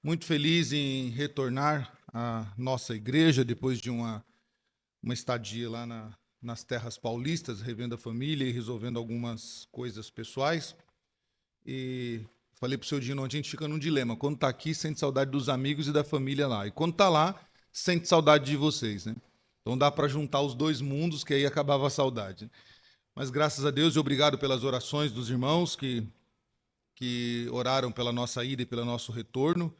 Muito feliz em retornar à nossa igreja depois de uma estadia lá nas terras paulistas, revendo a família e resolvendo algumas coisas pessoais. E falei para o seu Dino, a gente fica num dilema. Quando está aqui, sente saudade dos amigos e da família lá. E quando está lá, sente saudade de vocês, né? Então dá para juntar os dois mundos, que aí acabava a saudade. Mas graças a Deus e obrigado pelas orações dos irmãos que oraram pela nossa ida e pelo nosso retorno.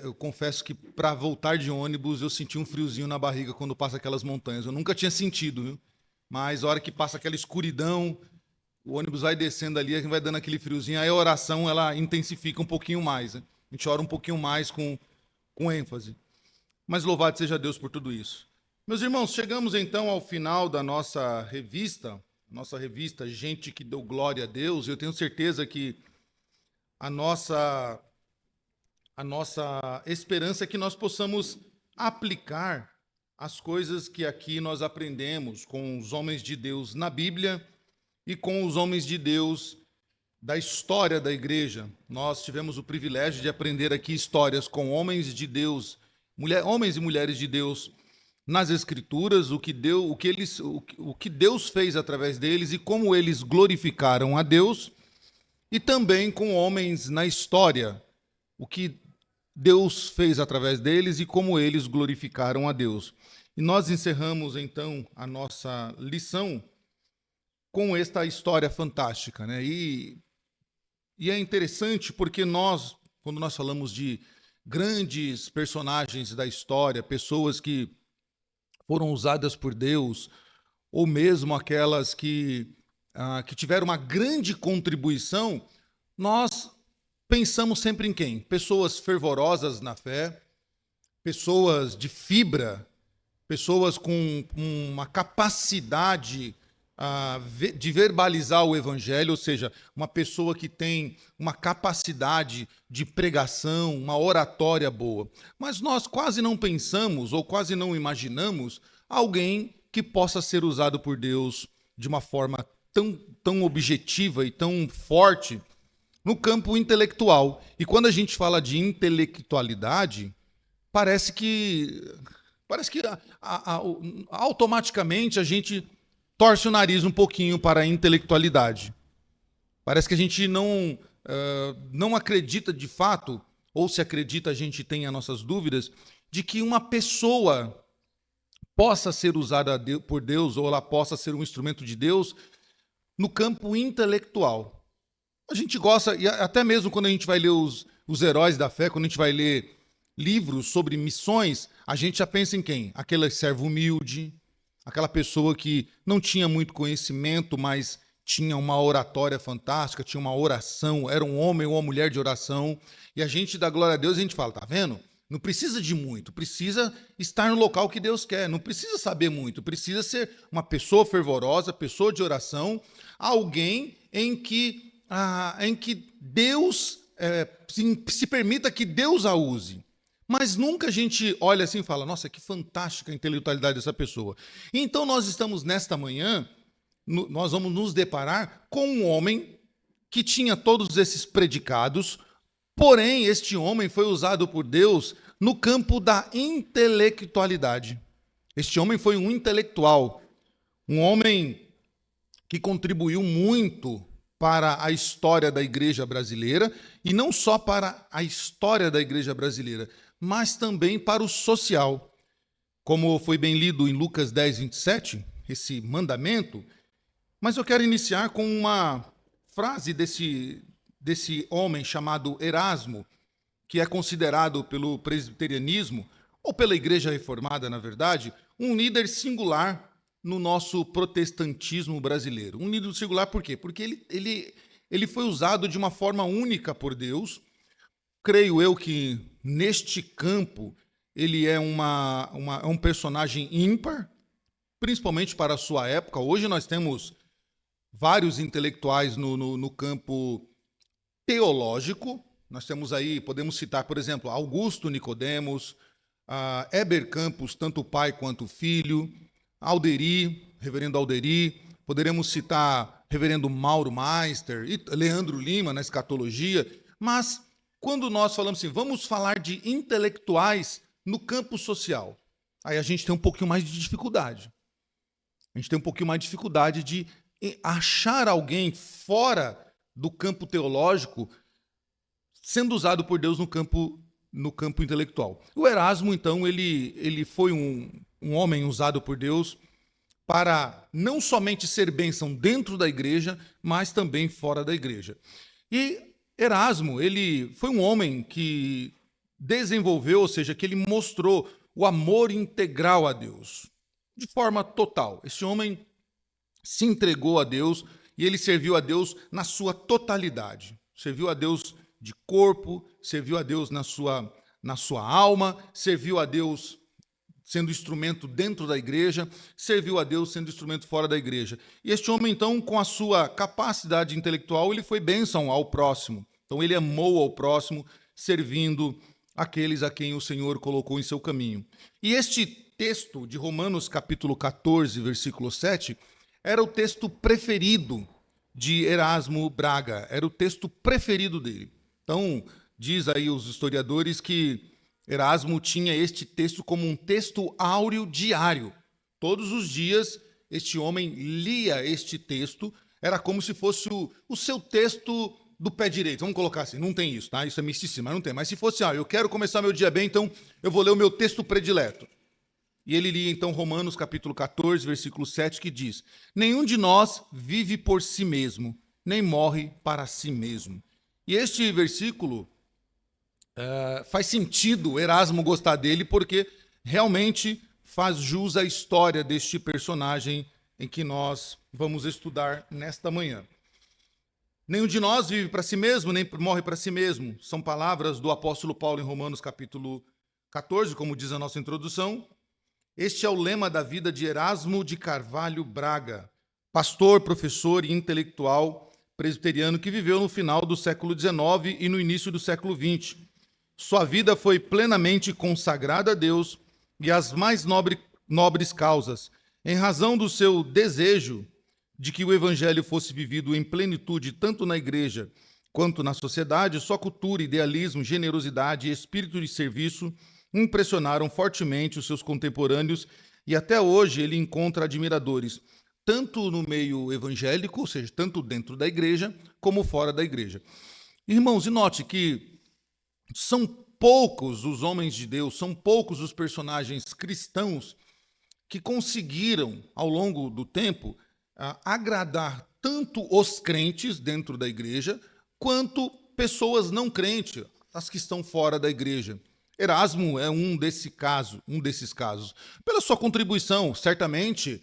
Eu confesso que para voltar de ônibus eu senti um friozinho na barriga quando passa aquelas montanhas. Eu nunca tinha sentido, viu? Mas a hora que passa aquela escuridão, o ônibus vai descendo ali, vai dando aquele friozinho, aí a oração ela intensifica um pouquinho mais, né? A gente ora um pouquinho mais com ênfase. Mas louvado seja Deus por tudo isso. Meus irmãos, chegamos então ao final da nossa revista Gente que Deu Glória a Deus. Eu tenho certeza que a nossa esperança é que nós possamos aplicar as coisas que aqui nós aprendemos com os homens de Deus na Bíblia e com os homens de Deus da história da igreja. Nós tivemos o privilégio de aprender aqui histórias com homens de Deus, homens e mulheres de Deus nas Escrituras, o que Deus fez através deles e como eles glorificaram a Deus, e também com homens na história, o que Deus fez através deles e como eles glorificaram a Deus. E nós encerramos, então, a nossa lição com esta história fantástica, né? E é interessante porque quando nós falamos de grandes personagens da história, pessoas que foram usadas por Deus, ou mesmo aquelas que tiveram uma grande contribuição, nós pensamos sempre em quem? Pessoas fervorosas na fé, pessoas de fibra, pessoas com uma capacidade de verbalizar o evangelho, ou seja, uma pessoa que tem uma capacidade de pregação, uma oratória boa. Mas nós quase não pensamos ou quase não imaginamos alguém que possa ser usado por Deus de uma forma tão objetiva e tão forte no campo intelectual. E quando a gente fala de intelectualidade, parece que automaticamente a gente torce o nariz um pouquinho para a intelectualidade. Parece que a gente não acredita de fato, ou se acredita, a gente tem as nossas dúvidas, de que uma pessoa possa ser usada por Deus ou ela possa ser um instrumento de Deus no campo intelectual. A gente gosta, e até mesmo quando a gente vai ler os heróis da fé, quando a gente vai ler livros sobre missões, a gente já pensa em quem? Aquele servo humilde, aquela pessoa que não tinha muito conhecimento, mas tinha uma oratória fantástica, tinha uma oração, era um homem ou uma mulher de oração, e a gente dá glória a Deus e a gente fala, tá vendo? Não precisa de muito, precisa estar no local que Deus quer, não precisa saber muito, precisa ser uma pessoa fervorosa, pessoa de oração, alguém em que Deus se permita que Deus a use. Mas nunca a gente olha assim e fala, nossa, que fantástica a intelectualidade dessa pessoa. Então nós estamos nesta manhã, nós vamos nos deparar com um homem que tinha todos esses predicados, porém este homem foi usado por Deus no campo da intelectualidade. Este homem foi um intelectual, um homem que contribuiu muito para a história da igreja brasileira, e não só para a história da igreja brasileira, mas também para o social. Como foi bem lido em Lucas 10, 27, esse mandamento, mas eu quero iniciar com uma frase desse homem chamado Erasmo, que é considerado pelo presbiterianismo, ou pela igreja reformada, na verdade, um líder singular no nosso protestantismo brasileiro. Um líder singular por quê? Porque ele foi usado de uma forma única por Deus. Creio eu que neste campo ele é um personagem ímpar, principalmente para a sua época. Hoje nós temos vários intelectuais no campo teológico. Nós temos aí, podemos citar, por exemplo, Augusto Nicodemos, Heber Campos, tanto o pai quanto o filho, Alderi, reverendo Alderi, poderemos citar reverendo Mauro Meister e Leandro Lima na escatologia, mas quando nós falamos assim, vamos falar de intelectuais no campo social, aí a gente tem um pouquinho mais de dificuldade. A gente tem um pouquinho mais de dificuldade de achar alguém fora do campo teológico sendo usado por Deus no campo intelectual. O Erasmo, então, ele foi um homem usado por Deus para não somente ser bênção dentro da igreja, mas também fora da igreja. E Erasmo, ele foi um homem que desenvolveu, ou seja, que ele mostrou o amor integral a Deus, de forma total. Esse homem se entregou a Deus e ele serviu a Deus na sua totalidade. Serviu a Deus de corpo, serviu a Deus na sua alma, serviu a Deus sendo instrumento dentro da igreja, serviu a Deus sendo instrumento fora da igreja. E este homem, então, com a sua capacidade intelectual, ele foi bênção ao próximo. Então, ele amou ao próximo, servindo aqueles a quem o Senhor colocou em seu caminho. E este texto de Romanos, capítulo 14, versículo 7, era o texto preferido de Erasmo Braga, era o texto preferido dele. Então, diz aí os historiadores que Erasmo tinha este texto como um texto áureo diário. Todos os dias, este homem lia este texto, era como se fosse o seu texto do pé direito. Vamos colocar assim, não tem isso, tá? Isso é misticismo, mas não tem. Mas se fosse, eu quero começar meu dia bem, então eu vou ler o meu texto predileto. E ele lia, então, Romanos, capítulo 14, versículo 7, que diz: nenhum de nós vive por si mesmo, nem morre para si mesmo. E este versículo faz sentido Erasmo gostar dele, porque realmente faz jus à história deste personagem em que nós vamos estudar nesta manhã. Nenhum de nós vive para si mesmo, nem morre para si mesmo. São palavras do apóstolo Paulo em Romanos capítulo 14, como diz a nossa introdução. Este é o lema da vida de Erasmo de Carvalho Braga, pastor, professor e intelectual presbiteriano que viveu no final do século XIX e no início do século XX. Sua vida foi plenamente consagrada a Deus e às mais nobres causas, em razão do seu desejo de que o evangelho fosse vivido em plenitude tanto na igreja quanto na sociedade. Sua cultura, idealismo, generosidade e espírito de serviço impressionaram fortemente os seus contemporâneos e até hoje ele encontra admiradores, tanto no meio evangélico, ou seja, tanto dentro da igreja, como fora da igreja. Irmãos, e note que são poucos os homens de Deus, são poucos os personagens cristãos que conseguiram, ao longo do tempo, agradar tanto os crentes dentro da igreja, quanto pessoas não crentes, as que estão fora da igreja. Erasmo é um desses casos. Pela sua contribuição, certamente,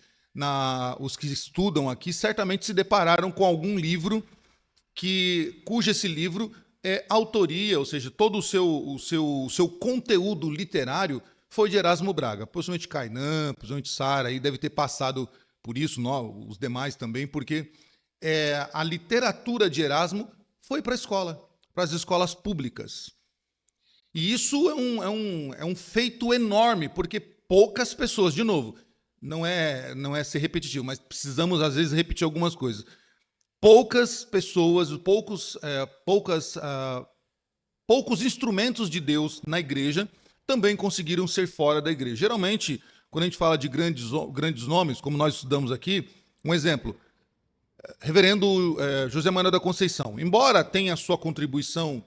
os que estudam aqui, certamente se depararam com algum livro cujo esse livro é autoria, ou seja, todo o seu conteúdo literário foi de Erasmo Braga. Possivelmente Kainan, possivelmente Sara, aí deve ter passado por isso, os demais também, porque a literatura de Erasmo foi para a escola, para as escolas públicas. E isso é um feito enorme, porque poucas pessoas, de novo, não é ser repetitivo, mas precisamos, às vezes, repetir algumas coisas. Poucas pessoas, poucos instrumentos de Deus na igreja também conseguiram ser fora da igreja. Geralmente, quando a gente fala de grandes nomes, como nós estudamos aqui, um exemplo, reverendo José Manuel da Conceição. Embora tenha sua contribuição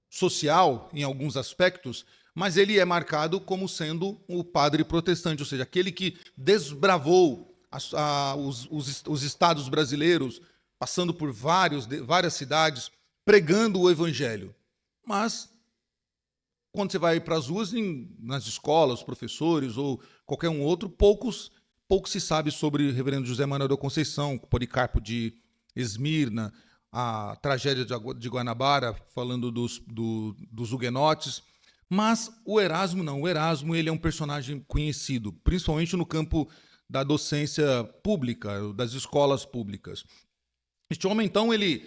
social em alguns aspectos, mas ele é marcado como sendo o padre protestante, ou seja, aquele que desbravou os estados brasileiros, passando por várias cidades, pregando o evangelho. Mas, quando você vai para as ruas, nas escolas, professores ou qualquer um outro, pouco se sabe sobre o reverendo José Manuel da Conceição, Policarpo de Esmirna, a tragédia de Guanabara, falando dos huguenotes. Mas o Erasmo não. O Erasmo ele é um personagem conhecido, principalmente no campo da docência pública, das escolas públicas. Este homem, então, ele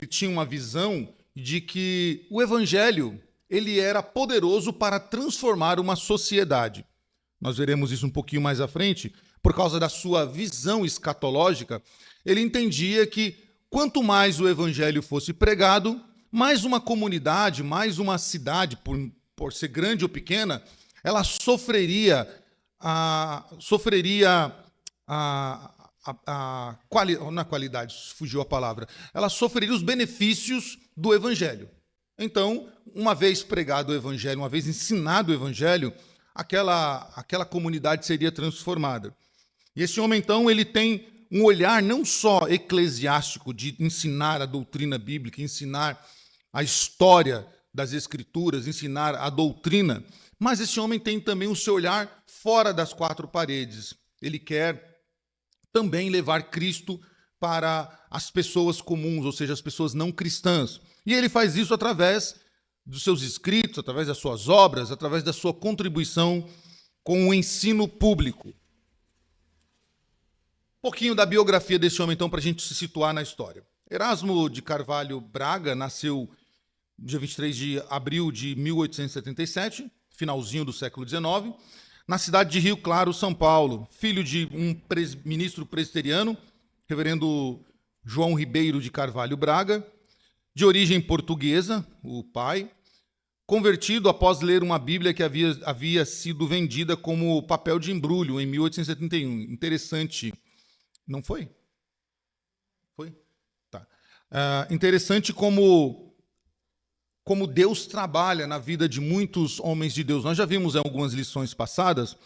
tinha uma visão de que o evangelho ele era poderoso para transformar uma sociedade. Nós veremos isso um pouquinho mais à frente. Por causa da sua visão escatológica, ele entendia que quanto mais o evangelho fosse pregado, mais uma comunidade, mais uma cidade, por ser grande ou pequena, ela sofreria não é qualidade, fugiu a palavra, ela sofreria os benefícios do evangelho. Então, uma vez pregado o evangelho, uma vez ensinado o evangelho, aquela comunidade seria transformada. E esse homem, então, ele tem um olhar não só eclesiástico de ensinar a doutrina bíblica, ensinar a história das Escrituras, ensinar a doutrina, mas esse homem tem também o seu olhar fora das quatro paredes. Ele quer também levar Cristo para as pessoas comuns, ou seja, as pessoas não cristãs. E ele faz isso através dos seus escritos, através das suas obras, através da sua contribuição com o ensino público. Um pouquinho da biografia desse homem, então, para a gente se situar na história. Erasmo de Carvalho Braga nasceu dia 23 de abril de 1877, finalzinho do século XIX, na cidade de Rio Claro, São Paulo, filho de um ministro presbiteriano, reverendo João Ribeiro de Carvalho Braga, de origem portuguesa, o pai, convertido após ler uma Bíblia que havia sido vendida como papel de embrulho em 1871. Interessante, não foi? Foi? Tá. Interessante como Deus trabalha na vida de muitos homens de Deus. Nós já vimos em algumas lições passadas,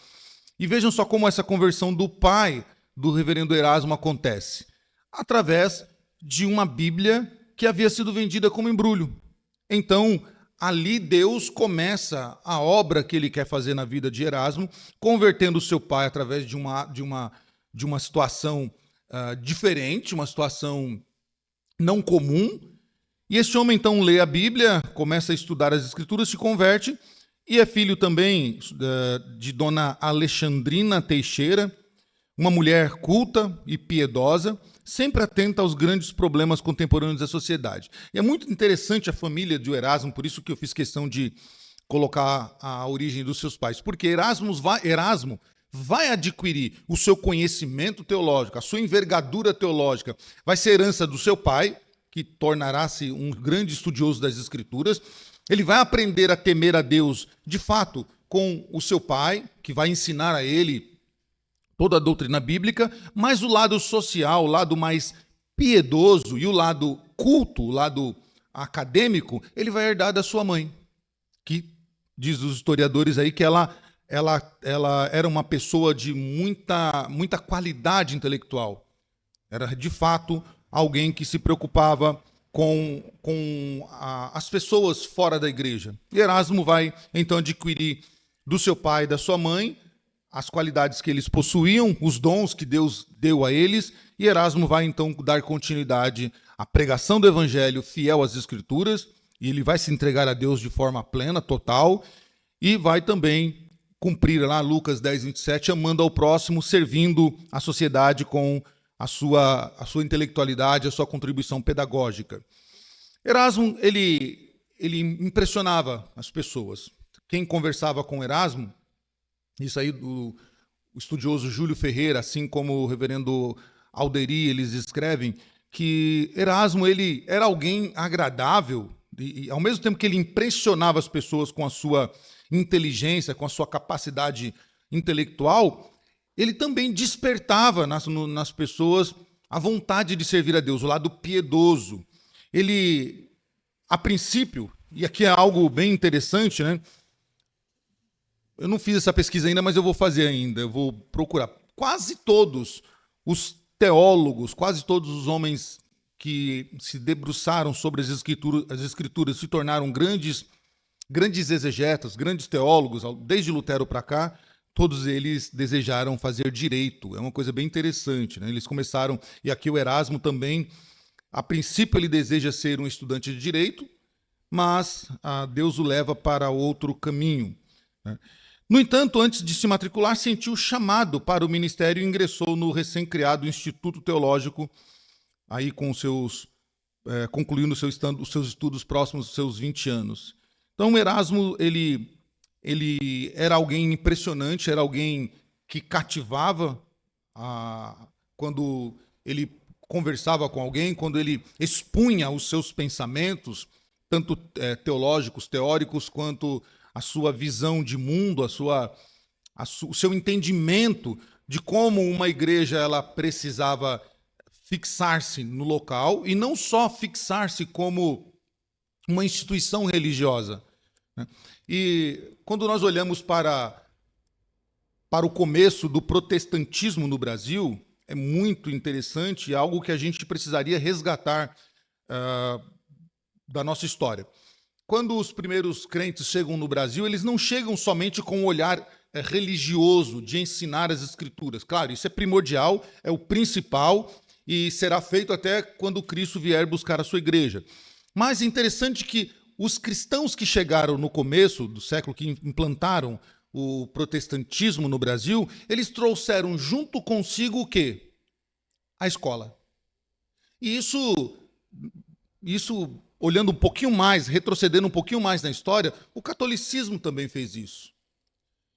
e vejam só como essa conversão do pai do reverendo Erasmo acontece. Através de uma Bíblia que havia sido vendida como embrulho. Então, ali Deus começa a obra que ele quer fazer na vida de Erasmo, convertendo o seu pai através de uma situação diferente, uma situação não comum. E este homem, então, lê a Bíblia, começa a estudar as Escrituras, se converte, e é filho também de dona Alexandrina Teixeira, uma mulher culta e piedosa, sempre atenta aos grandes problemas contemporâneos da sociedade. E é muito interessante a família de Erasmo, por isso que eu fiz questão de colocar a origem dos seus pais, porque Erasmo vai adquirir o seu conhecimento teológico, a sua envergadura teológica, vai ser herança do seu pai, que tornará-se um grande estudioso das Escrituras. Ele vai aprender a temer a Deus, de fato, com o seu pai, que vai ensinar a ele toda a doutrina bíblica, mas o lado social, o lado mais piedoso e o lado culto, o lado acadêmico, ele vai herdar da sua mãe, que diz os historiadores aí que ela era uma pessoa de muita qualidade intelectual. Era, de fato, alguém que se preocupava com as pessoas fora da igreja. E Erasmo vai, então, adquirir do seu pai e da sua mãe as qualidades que eles possuíam, os dons que Deus deu a eles, e Erasmo vai, então, dar continuidade à pregação do evangelho fiel às Escrituras, e ele vai se entregar a Deus de forma plena, total, e vai também cumprir lá Lucas 10, 27, amando ao próximo, servindo a sociedade com a sua intelectualidade, a sua contribuição pedagógica. Erasmo, ele impressionava as pessoas. Quem conversava com Erasmo, isso aí o estudioso Júlio Ferreira, assim como o reverendo Alderi, eles escrevem que Erasmo ele era alguém agradável e ao mesmo tempo que ele impressionava as pessoas com a sua inteligência, com a sua capacidade intelectual, ele também despertava nas pessoas a vontade de servir a Deus, o lado piedoso. Ele, a princípio, e aqui é algo bem interessante, né? Eu não fiz essa pesquisa ainda, mas eu vou fazer ainda, eu vou procurar. Quase todos os teólogos, quase todos os homens que se debruçaram sobre as escrituras se tornaram grandes exegetas, grandes teólogos, desde Lutero para cá, todos eles desejaram fazer direito. É uma coisa bem interessante, né? Eles começaram, e aqui o Erasmo também, a princípio ele deseja ser um estudante de direito, mas Deus o leva para outro caminho, né? No entanto, antes de se matricular, sentiu chamado para o ministério e ingressou no recém-criado Instituto Teológico, aí com concluindo os seus estudos próximos aos seus 20 anos. Então, Erasmo, ele era alguém impressionante, era alguém que cativava quando ele conversava com alguém, quando ele expunha os seus pensamentos, tanto teológicos, teóricos, quanto a sua visão de mundo, o seu entendimento de como uma igreja ela precisava fixar-se no local, e não só fixar-se como uma instituição religiosa, né? E quando nós olhamos para o começo do protestantismo no Brasil, é muito interessante, é algo que a gente precisaria resgatar da nossa história. Quando os primeiros crentes chegam no Brasil, eles não chegam somente com um olhar religioso de ensinar as escrituras. Claro, isso é primordial, é o principal e será feito até quando Cristo vier buscar a sua igreja. Mas é interessante que os cristãos que chegaram no começo do século, que implantaram o protestantismo no Brasil, eles trouxeram junto consigo o quê? A escola. E isso, olhando um pouquinho mais, retrocedendo um pouquinho mais na história, o catolicismo também fez isso.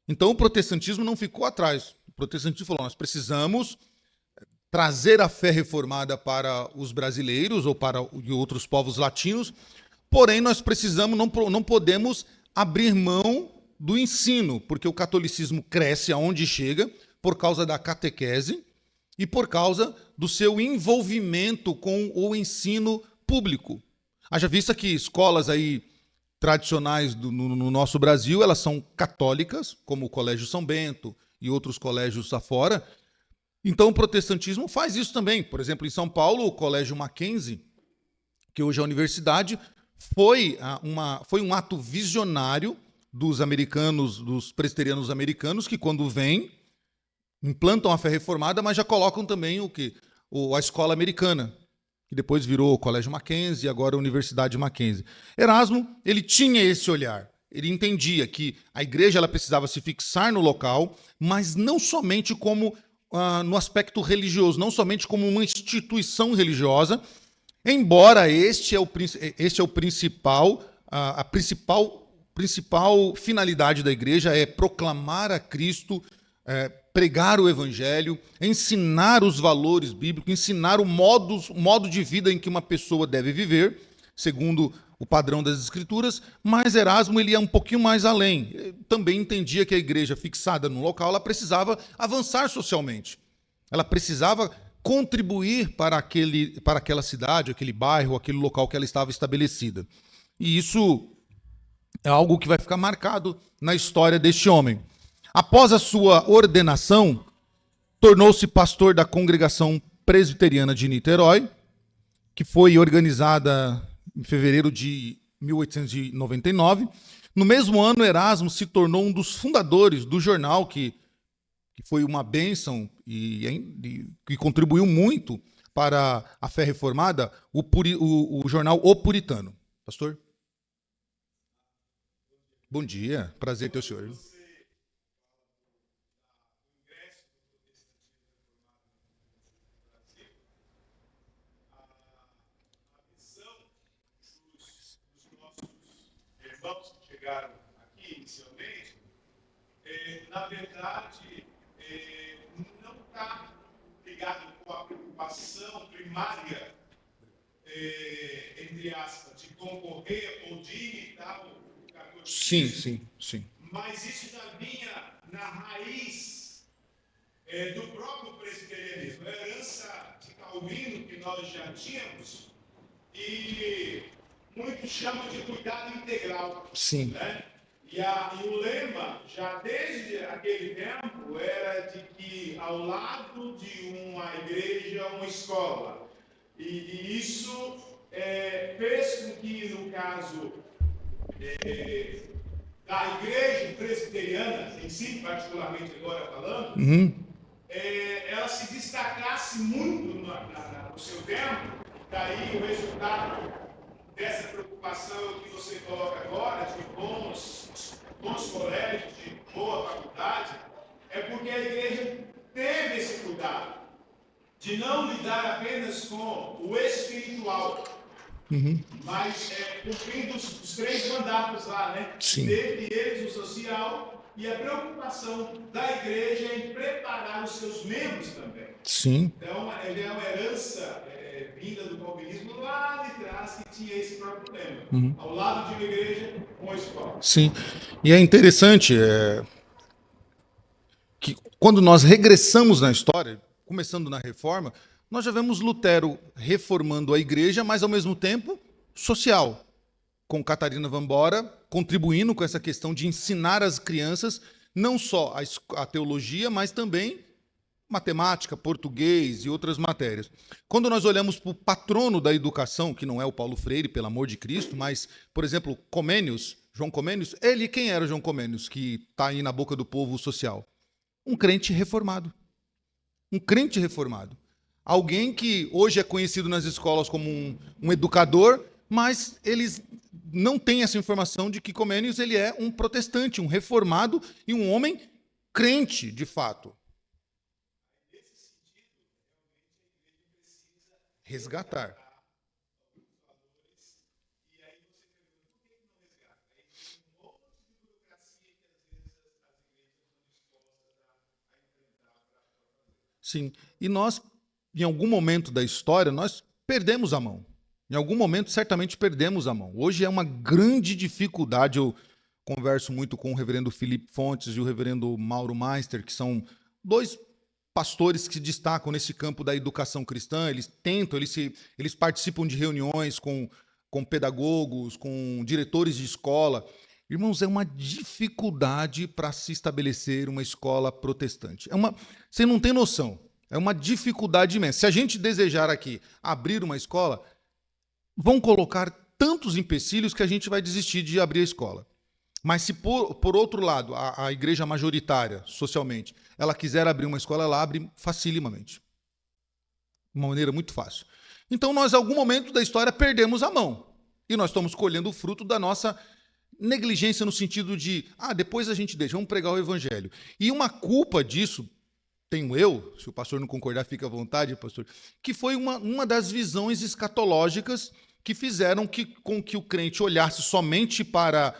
Então o protestantismo não ficou atrás. O protestantismo falou, nós precisamos trazer a fé reformada para os brasileiros ou para outros povos latinos, porém nós precisamos, não podemos abrir mão do ensino, porque o catolicismo cresce aonde chega por causa da catequese e por causa do seu envolvimento com o ensino público. Haja vista que escolas aí tradicionais no nosso Brasil, elas são católicas, como o Colégio São Bento e outros colégios afora. Então o protestantismo faz isso também. Por exemplo, em São Paulo, o Colégio Mackenzie, que hoje é a universidade, foi um ato visionário dos americanos, dos presbiterianos americanos, que quando vêm, implantam a fé reformada, mas já colocam também a escola americana, que depois virou o Colégio Mackenzie e agora a Universidade Mackenzie. Erasmo, ele tinha esse olhar. Ele entendia que a igreja ela precisava se fixar no local, mas não somente como no aspecto religioso, não somente como uma instituição religiosa, embora a principal finalidade da igreja é proclamar a Cristo, pregar o evangelho, ensinar os valores bíblicos, ensinar o modo de vida em que uma pessoa deve viver, segundo o padrão das Escrituras, mas Erasmo ele ia um pouquinho mais além. Ele também entendia que a igreja fixada no local ela precisava avançar socialmente. Ela precisava contribuir para aquela cidade, aquele bairro, aquele local que ela estava estabelecida. E isso é algo que vai ficar marcado na história deste homem. Após a sua ordenação, tornou-se pastor da Congregação Presbiteriana de Niterói, que foi organizada em fevereiro de 1899. No mesmo ano, Erasmo se tornou um dos fundadores do jornal que foi uma bênção e que contribuiu muito para a fé reformada, o jornal O Puritano. Pastor? Bom dia, prazer ter o senhor. Irmãos que chegaram aqui inicialmente, na verdade, não está ligado com a preocupação primária, entre aspas, de concorrer ou de imitar o catolicismo. Sim. Mas isso já vinha na raiz do próprio presbiterianismo, a herança de Calvino que nós já tínhamos, e muitos chamam de cuidado integral. Sim. Né? E o lema, já desde aquele tempo, era de que ao lado de uma igreja, uma escola. E isso fez com que, no caso da igreja presbiteriana, em si, particularmente agora falando, ela se destacasse muito no seu tempo. Daí o resultado dessa preocupação que você coloca agora, de bons colégios, de boa faculdade, é porque a igreja teve esse cuidado de não lidar apenas com o espiritual, mas cumprindo os 3 mandatos lá, né? Sim. Dentre eles o social e a preocupação da igreja em preparar os seus membros também. Sim. Então, ele é uma herança vinda do calvinismo lá de trás que tinha esse próprio problema, ao lado de uma igreja com a escola. Sim, e é interessante que quando nós regressamos na história, começando na Reforma, nós já vemos Lutero reformando a igreja, mas ao mesmo tempo social, com Catarina Van Bora contribuindo com essa questão de ensinar às crianças não só a teologia, mas também matemática, português e outras matérias. Quando nós olhamos para o patrono da educação, que não é o Paulo Freire, pelo amor de Cristo, mas, por exemplo, Comênios, João Comênios, quem era João Comênios, que está aí na boca do povo social? Um crente reformado. Um crente reformado. Alguém que hoje é conhecido nas escolas como um educador, mas eles não têm essa informação de que Comênios ele é um protestante, um reformado e um homem crente, de fato. Resgatar. Sim, e nós, em algum momento da história, nós perdemos a mão. Em algum momento, certamente, perdemos a mão. Hoje é uma grande dificuldade. Eu converso muito com o reverendo Felipe Fontes e o reverendo Mauro Meister, que são dois pastores que se destacam nesse campo da educação cristã. Eles tentam, eles participam de reuniões com pedagogos, com diretores de escola. Irmãos, é uma dificuldade para se estabelecer uma escola protestante. Você não tem noção. É uma dificuldade imensa. Se a gente desejar aqui abrir uma escola, vão colocar tantos empecilhos que a gente vai desistir de abrir a escola. Mas se, por outro lado, a igreja majoritária, socialmente, ela quiser abrir uma escola, ela abre facilimamente. De uma maneira muito fácil. Então, nós, em algum momento da história, perdemos a mão. E nós estamos colhendo o fruto da nossa negligência no sentido de, depois a gente deixa, vamos pregar o evangelho. E uma culpa disso, tenho eu, se o pastor não concordar, fica à vontade, pastor, que foi uma das visões escatológicas que fizeram com que o crente olhasse somente para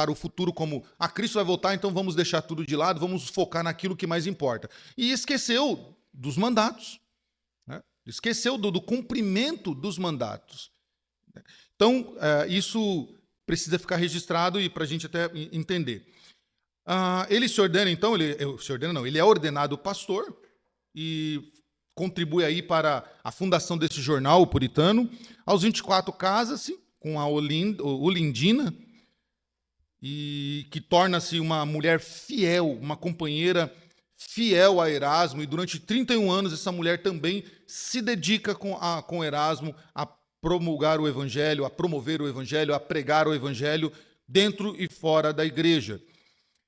o futuro como, Cristo vai voltar, então vamos deixar tudo de lado, vamos focar naquilo que mais importa. E esqueceu dos mandatos, né? Esqueceu do cumprimento dos mandatos. Então, isso precisa ficar registrado e para a gente até entender. Ele se ordena, então, ele é ordenado pastor e contribui aí para a fundação desse jornal, o Puritano. Aos 24 casa-se com a Olindina, e que torna-se uma mulher fiel, uma companheira fiel a Erasmo, e durante 31 anos essa mulher também se dedica com Erasmo a promulgar o evangelho, a promover o evangelho, a pregar o evangelho dentro e fora da igreja.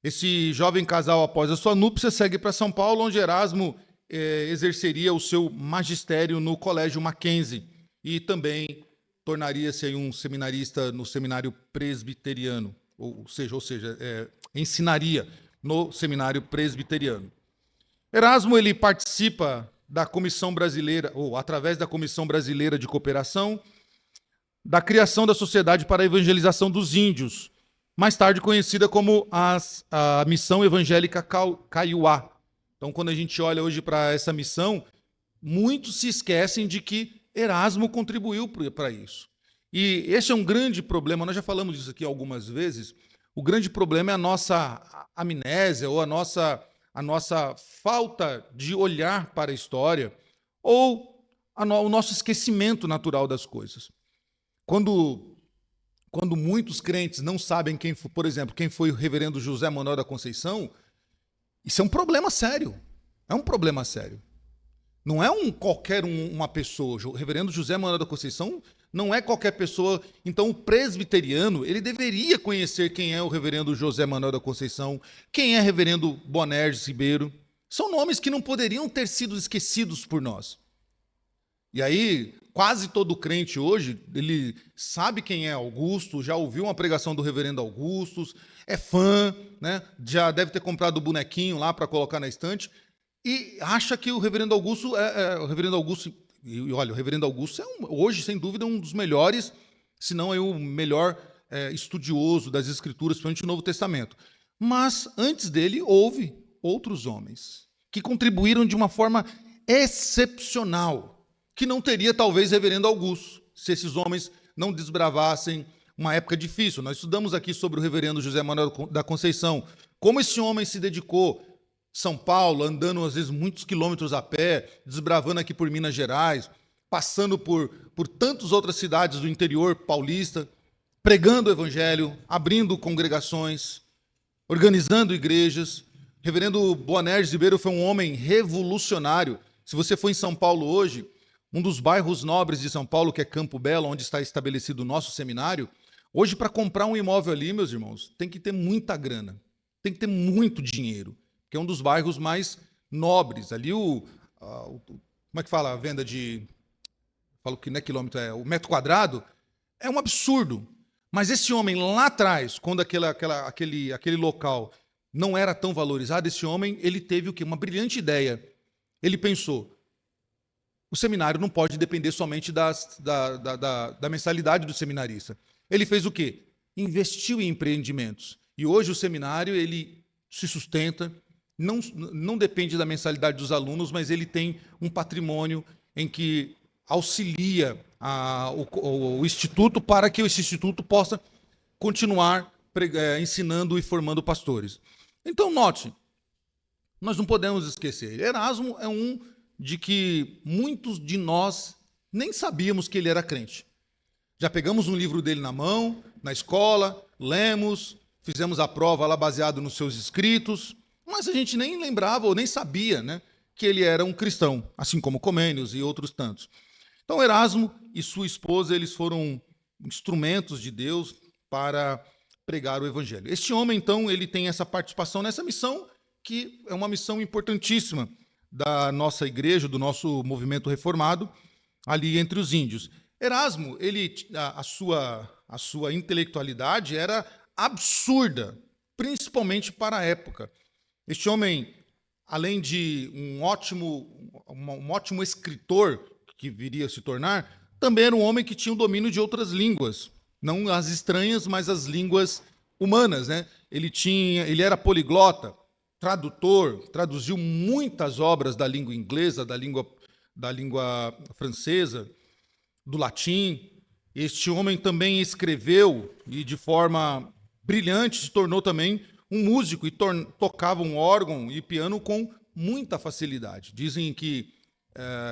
Esse jovem casal, após a sua núpcia, segue para São Paulo, onde Erasmo exerceria o seu magistério no Colégio Mackenzie e também tornaria-se aí um seminarista no seminário presbiteriano, ou seja, ensinaria no seminário presbiteriano. Erasmo ele participa da Comissão Brasileira, ou através da Comissão Brasileira de Cooperação, da criação da Sociedade para a Evangelização dos Índios, mais tarde conhecida como a Missão Evangélica Kaiowá. Então, quando a gente olha hoje para essa missão, muitos se esquecem de que Erasmo contribuiu para isso. E esse é um grande problema, nós já falamos disso aqui algumas vezes, o grande problema é a nossa amnésia ou a nossa falta de olhar para a história ou o nosso esquecimento natural das coisas. Quando muitos crentes não sabem por exemplo, quem foi o reverendo José Manuel da Conceição, isso é um problema sério. É um problema sério. Não é qualquer uma pessoa. O reverendo José Manuel da Conceição não é qualquer pessoa. Então, o presbiteriano, ele deveria conhecer quem é o reverendo José Manuel da Conceição, quem é o reverendo Boanerges Ribeiro. São nomes que não poderiam ter sido esquecidos por nós. E aí, quase todo crente hoje, ele sabe quem é Augusto, já ouviu uma pregação do reverendo Augusto, é fã, né? Já deve ter comprado o bonequinho lá para colocar na estante, e acha que o reverendo Augusto o reverendo Augusto. E olha, o reverendo Augusto é hoje, sem dúvida, um dos melhores, se não é o melhor estudioso das Escrituras, principalmente o Novo Testamento. Mas, antes dele, houve outros homens que contribuíram de uma forma excepcional, que não teria talvez reverendo Augusto, se esses homens não desbravassem uma época difícil. Nós estudamos aqui sobre o reverendo José Manuel da Conceição, como esse homem se dedicou, São Paulo, andando às vezes muitos quilômetros a pé, desbravando aqui por Minas Gerais, passando por tantas outras cidades do interior paulista, pregando o evangelho, abrindo congregações, organizando igrejas. Reverendo Boanerges Ribeiro foi um homem revolucionário. Se você for em São Paulo hoje, um dos bairros nobres de São Paulo, que é Campo Belo, onde está estabelecido o nosso seminário, hoje, para comprar um imóvel ali, meus irmãos, tem que ter muita grana, tem que ter muito dinheiro, que é um dos bairros mais nobres. Ali como é que fala a venda de... Falo que não é quilômetro, é o metro quadrado, é um absurdo. Mas esse homem lá atrás, quando aquele local não era tão valorizado, esse homem ele teve o quê? Uma brilhante ideia. Ele pensou, o seminário não pode depender somente da mensalidade do seminarista. Ele fez o quê? Investiu em empreendimentos. E hoje o seminário ele se sustenta, não depende da mensalidade dos alunos, mas ele tem um patrimônio em que auxilia o Instituto para que esse Instituto possa continuar ensinando e formando pastores. Então, note, nós não podemos esquecer, Erasmo é um de que muitos de nós nem sabíamos que ele era crente. Já pegamos um livro dele na mão, na escola, lemos, fizemos a prova lá baseado nos seus escritos, mas a gente nem lembrava ou nem sabia, né, que ele era um cristão, assim como Comênios e outros tantos. Então, Erasmo e sua esposa, eles foram instrumentos de Deus para pregar o evangelho. Este homem, então, ele tem essa participação nessa missão, que é uma missão importantíssima da nossa igreja, do nosso movimento reformado, ali entre os índios. Erasmo, a sua intelectualidade era absurda, principalmente para a época. Este homem, além de um ótimo escritor, que viria a se tornar, também era um homem que tinha o domínio de outras línguas, não as estranhas, mas as línguas humanas, né? Ele era poliglota, tradutor, traduziu muitas obras da língua inglesa, da língua francesa, do latim. Este homem também escreveu e de forma brilhante se tornou também um músico e tocava um órgão e piano com muita facilidade. Dizem que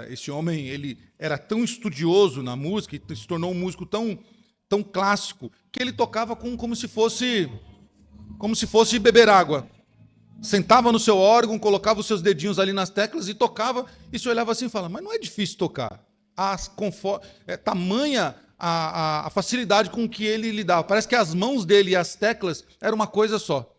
esse homem ele era tão estudioso na música e se tornou um músico tão clássico que ele tocava como se fosse beber água. Sentava no seu órgão, colocava os seus dedinhos ali nas teclas e tocava, e se olhava assim e falava, mas não é difícil tocar. Tamanha a facilidade com que ele lidava. Parece que as mãos dele e as teclas eram uma coisa só.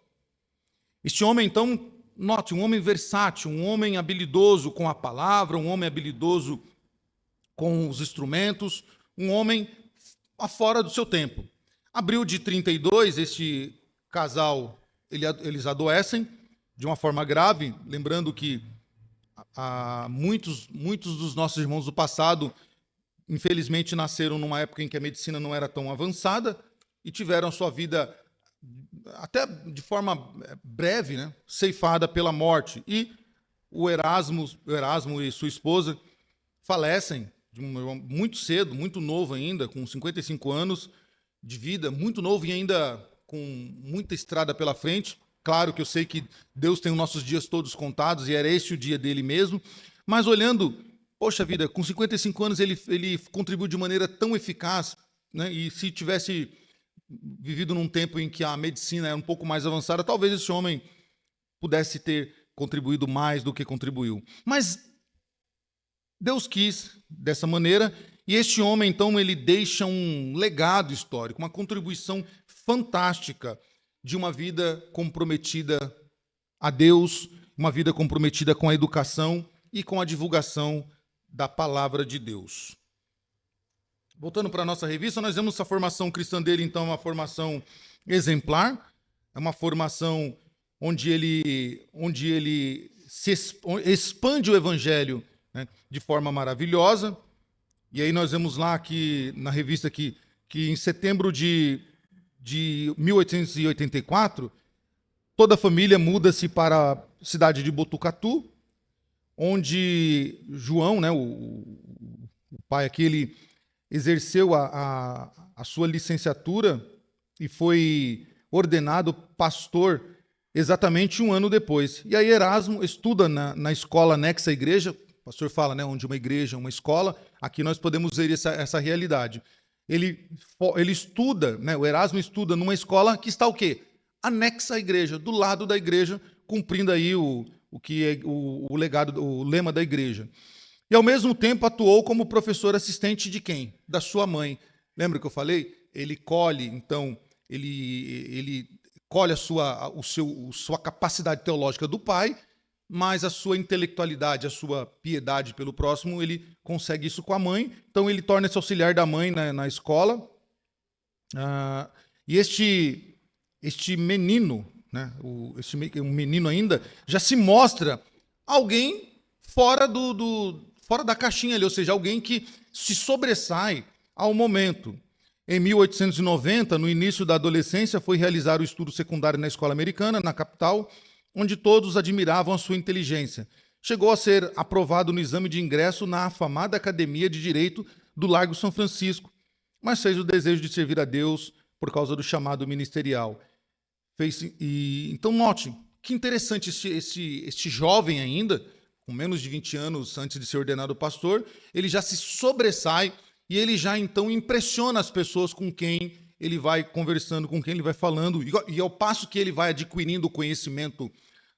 Este homem, então, note, um homem versátil, um homem habilidoso com a palavra, um homem habilidoso com os instrumentos, um homem fora do seu tempo. Abril de 32, este casal, eles adoecem de uma forma grave, lembrando que muitos dos nossos irmãos do passado, infelizmente, nasceram numa época em que a medicina não era tão avançada e tiveram a sua vida, até de forma breve, né, ceifada pela morte. E o Erasmo e sua esposa falecem muito cedo, muito novo ainda, com 55 anos de vida, muito novo e ainda com muita estrada pela frente. Claro que eu sei que Deus tem os nossos dias todos contados e era esse o dia dele mesmo, mas olhando, poxa vida, com 55 anos ele contribuiu de maneira tão eficaz, né? E se tivesse vivido num tempo em que a medicina era um pouco mais avançada, talvez esse homem pudesse ter contribuído mais do que contribuiu. Mas Deus quis dessa maneira, e este homem, então, ele deixa um legado histórico, uma contribuição fantástica de uma vida comprometida a Deus, uma vida comprometida com a educação e com a divulgação da palavra de Deus. Voltando para a nossa revista, nós vemos a formação cristã dele, então, uma formação exemplar, é uma formação onde ele expande o evangelho, né, de forma maravilhosa. E aí nós vemos lá que, na revista que em setembro de 1884, toda a família muda-se para a cidade de Botucatu, onde João, né, pai aqui, ele exerceu a sua licenciatura e foi ordenado pastor exatamente um ano depois. E aí Erasmo estuda na escola anexa à igreja. O pastor fala, né, onde uma igreja, uma escola, aqui nós podemos ver essa realidade. Ele estuda, né, o Erasmo estuda numa escola que está o quê? Anexa à igreja, do lado da igreja, cumprindo aí o que é o legado, o lema da igreja. E ao mesmo tempo atuou como professor assistente de quem? Da sua mãe. Lembra que eu falei? Ele colhe, então, ele colhe a sua capacidade teológica do pai, mas a sua intelectualidade, a sua piedade pelo próximo, ele consegue isso com a mãe. Então ele torna-se auxiliar da mãe na escola. E este menino, né, um menino ainda, já se mostra alguém fora da caixinha ali, ou seja, alguém que se sobressai ao momento. Em 1890, no início da adolescência, foi realizar o estudo secundário na escola americana, na capital, onde todos admiravam a sua inteligência. Chegou a ser aprovado no exame de ingresso na afamada Academia de Direito do Largo São Francisco, mas fez o desejo de servir a Deus por causa do chamado ministerial. Então, note, que interessante este jovem ainda, com menos de 20 anos antes de ser ordenado pastor, ele já se sobressai e ele já então impressiona as pessoas com quem ele vai conversando, com quem ele vai falando, e ao passo que ele vai adquirindo o conhecimento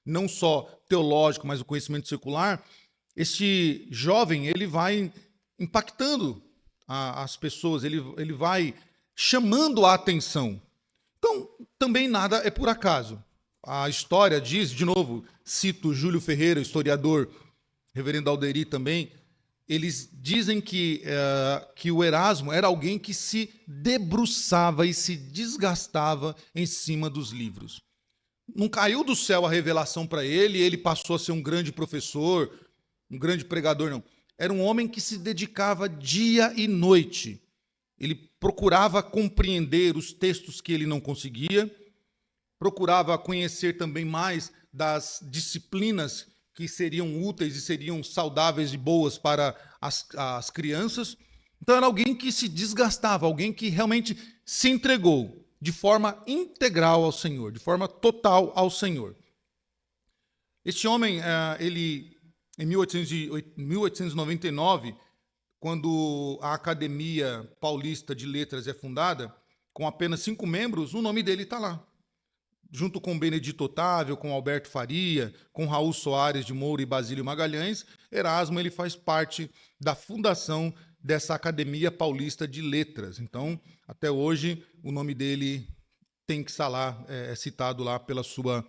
não só teológico, mas o conhecimento secular, este jovem ele vai impactando as pessoas, ele vai chamando a atenção. Então, também nada é por acaso. A história diz, de novo, cito Júlio Ferreira, historiador, reverendo Alderi também, eles dizem que o Erasmo era alguém que se debruçava e se desgastava em cima dos livros. Não caiu do céu a revelação para ele e ele passou a ser um grande professor, um grande pregador, não. Era um homem que se dedicava dia e noite. Ele procurava compreender os textos que ele não conseguia, procurava conhecer também mais das disciplinas que seriam úteis e seriam saudáveis e boas para as crianças. Então era alguém que se desgastava, alguém que realmente se entregou de forma integral ao Senhor, de forma total ao Senhor. Este homem, ele, em 1899, quando a Academia Paulista de Letras é fundada, com apenas 5 membros, o nome dele está lá. Junto com Benedito Otávio, com Alberto Faria, com Raul Soares de Moura e Basílio Magalhães, Erasmo ele faz parte da fundação dessa Academia Paulista de Letras. Então, até hoje, o nome dele tem que estar lá, é citado lá pela sua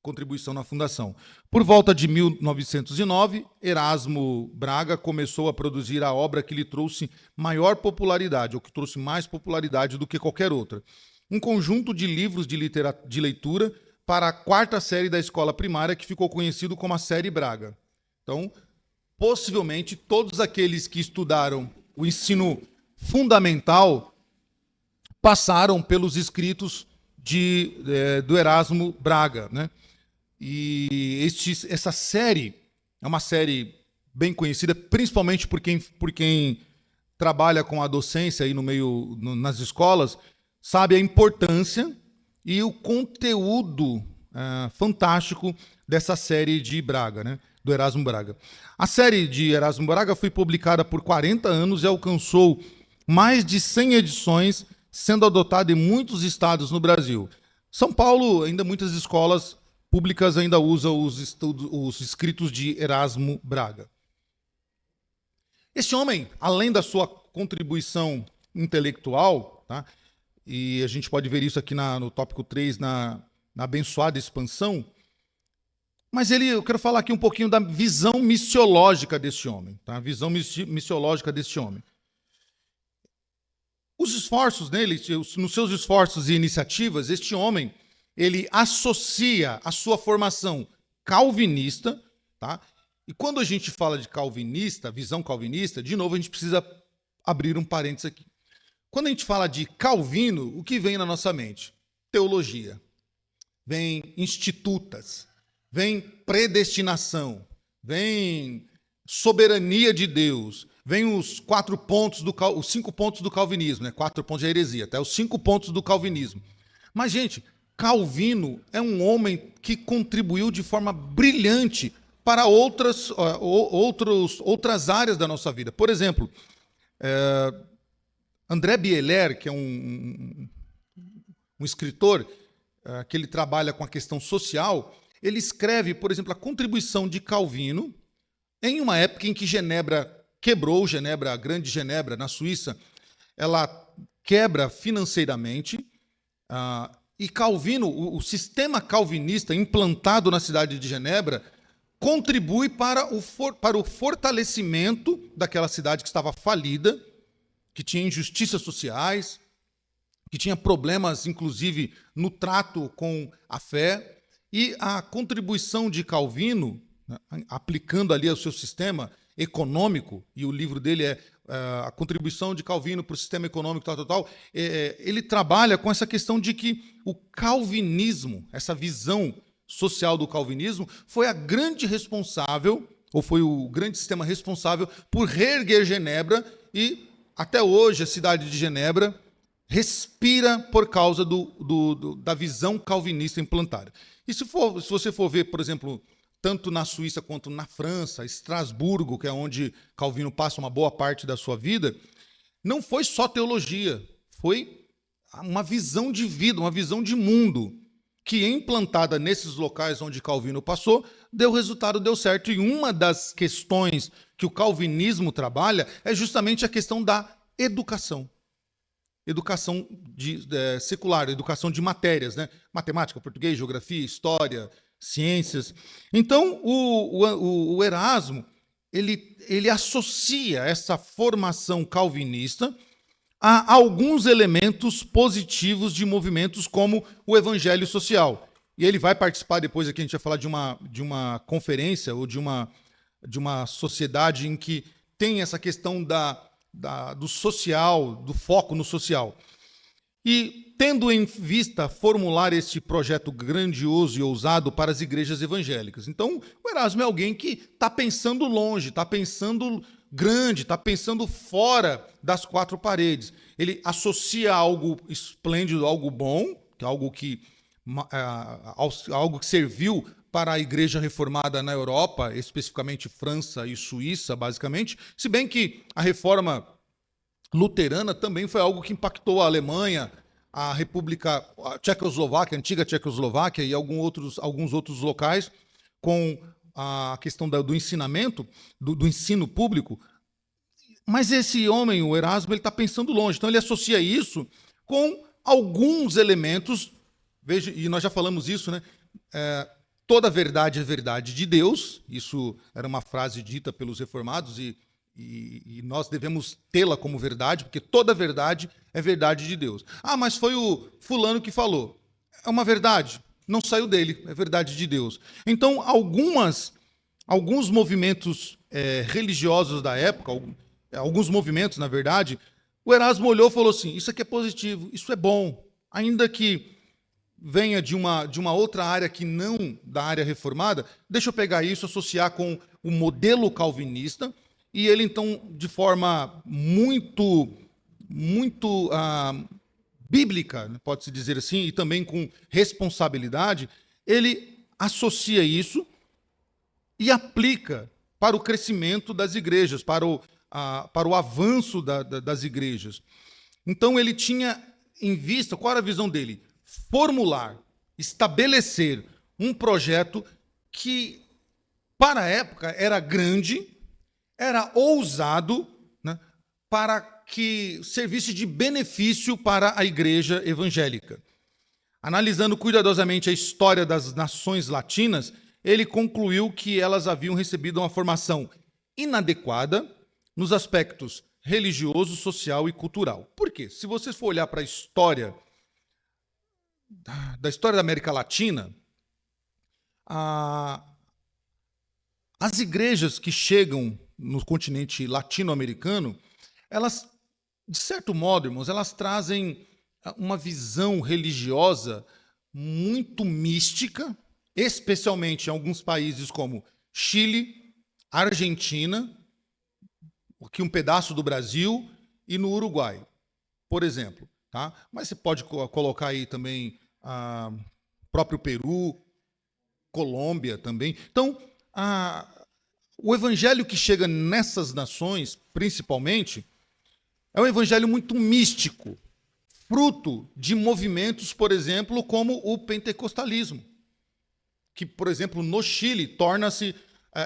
contribuição na fundação. Por volta de 1909, Erasmo Braga começou a produzir a obra que lhe trouxe maior popularidade, ou que trouxe mais popularidade do que qualquer outra. Um conjunto de livros de leitura para a 4ª série da escola primária, que ficou conhecido como a Série Braga. Então, possivelmente, todos aqueles que estudaram o ensino fundamental passaram pelos escritos do Erasmo Braga, né? E essa série é uma série bem conhecida, principalmente por quem trabalha com a docência aí nas escolas, sabe a importância e o conteúdo fantástico dessa série de Braga, né? Do Erasmo Braga. A série de Erasmo Braga foi publicada por 40 anos e alcançou mais de 100 edições, sendo adotada em muitos estados no Brasil. São Paulo, ainda muitas escolas públicas ainda usam os escritos de Erasmo Braga. Este homem, além da sua contribuição intelectual, tá? E a gente pode ver isso aqui no tópico 3, na abençoada expansão, mas eu quero falar aqui um pouquinho da visão missiológica deste homem, tá? A visão missiológica deste homem. Os esforços dele, nos seus esforços e iniciativas, este homem, ele associa a sua formação calvinista, tá? E quando a gente fala de calvinista, visão calvinista, de novo a gente precisa abrir um parênteses aqui. Quando a gente fala de Calvino, o que vem na nossa mente? Teologia. Vem institutas, vem predestinação, vem soberania de Deus, vem os 4 pontos os 5 pontos do calvinismo, né? 4 pontos de heresia, até os 5 pontos do calvinismo. Mas, gente, Calvino é um homem que contribuiu de forma brilhante para outras áreas da nossa vida. Por exemplo, André Bieler, que é um escritor que ele trabalha com a questão social, ele escreve, por exemplo, a contribuição de Calvino em uma época em que Genebra quebrou, a grande Genebra, na Suíça, ela quebra financeiramente, e Calvino, o sistema calvinista implantado na cidade de Genebra, contribui para o fortalecimento daquela cidade que estava falida, que tinha injustiças sociais, que tinha problemas, inclusive, no trato com a fé, e a contribuição de Calvino, né, aplicando ali o seu sistema econômico, e o livro dele é a contribuição de Calvino para o sistema econômico, ele trabalha com essa questão de que o calvinismo, essa visão social do calvinismo, foi a grande responsável, ou foi o grande sistema responsável por reerguer Genebra, e até hoje a cidade de Genebra respira por causa da visão calvinista implantada. E se você for ver, por exemplo, tanto na Suíça quanto na França, Estrasburgo, que é onde Calvino passa uma boa parte da sua vida, não foi só teologia, foi uma visão de vida, uma visão de mundo, que implantada nesses locais onde Calvino passou, deu resultado, deu certo. E uma das questões que o calvinismo trabalha é justamente a questão da educação. Educação secular, educação de matérias, né? Matemática, português, geografia, história, ciências. Então, o Erasmo, ele associa essa formação calvinista a alguns elementos positivos de movimentos como o evangelho social. E ele vai participar depois, aqui a gente vai falar de uma conferência ou de uma sociedade em que tem essa questão do social, do foco no social. E tendo em vista formular este projeto grandioso e ousado para as igrejas evangélicas. Então, o Erasmo é alguém que está pensando longe, está pensando grande, está pensando fora das 4 paredes. Ele associa algo esplêndido, algo bom, algo que serviu para a igreja reformada na Europa, especificamente França e Suíça, basicamente, se bem que a reforma luterana também foi algo que impactou a Alemanha, a República Tchecoslováquia, a antiga Tchecoslováquia e alguns outros locais, com a questão do ensinamento, do ensino público. Mas esse homem, o Erasmo, ele está pensando longe. Então ele associa isso com alguns elementos, veja, e nós já falamos isso, né? Toda verdade é verdade de Deus. Isso era uma frase dita pelos reformados e nós devemos tê-la como verdade, porque toda verdade é verdade de Deus. Ah, mas foi o fulano que falou. É uma verdade, não saiu dele, é verdade de Deus. Então, alguns movimentos religiosos da época, alguns movimentos, na verdade, o Erasmo olhou e falou assim, isso aqui é positivo, isso é bom, ainda que venha de uma outra área que não da área reformada, deixa eu pegar isso, associar com o modelo calvinista. E ele, então, de forma muito bíblica, pode-se dizer assim, e também com responsabilidade, ele associa isso e aplica para o crescimento das igrejas, para o avanço das igrejas. Então, ele tinha em vista, qual era a visão dele? Formular, estabelecer um projeto que, para a época, era grande, era ousado, né, para que servisse de benefício para a igreja evangélica. Analisando cuidadosamente a história das nações latinas, ele concluiu que elas haviam recebido uma formação inadequada nos aspectos religioso, social e cultural. Por quê? Se você for olhar para a história da América Latina, as igrejas que chegam no continente latino-americano, elas, de certo modo, irmãos, elas trazem uma visão religiosa muito mística, especialmente em alguns países como Chile, Argentina, aqui um pedaço do Brasil e no Uruguai, por exemplo. Tá? Mas você pode colocar aí também próprio Peru, Colômbia também. Então, o evangelho que chega nessas nações, principalmente, é um evangelho muito místico, fruto de movimentos, por exemplo, como o pentecostalismo, que, por exemplo, no Chile,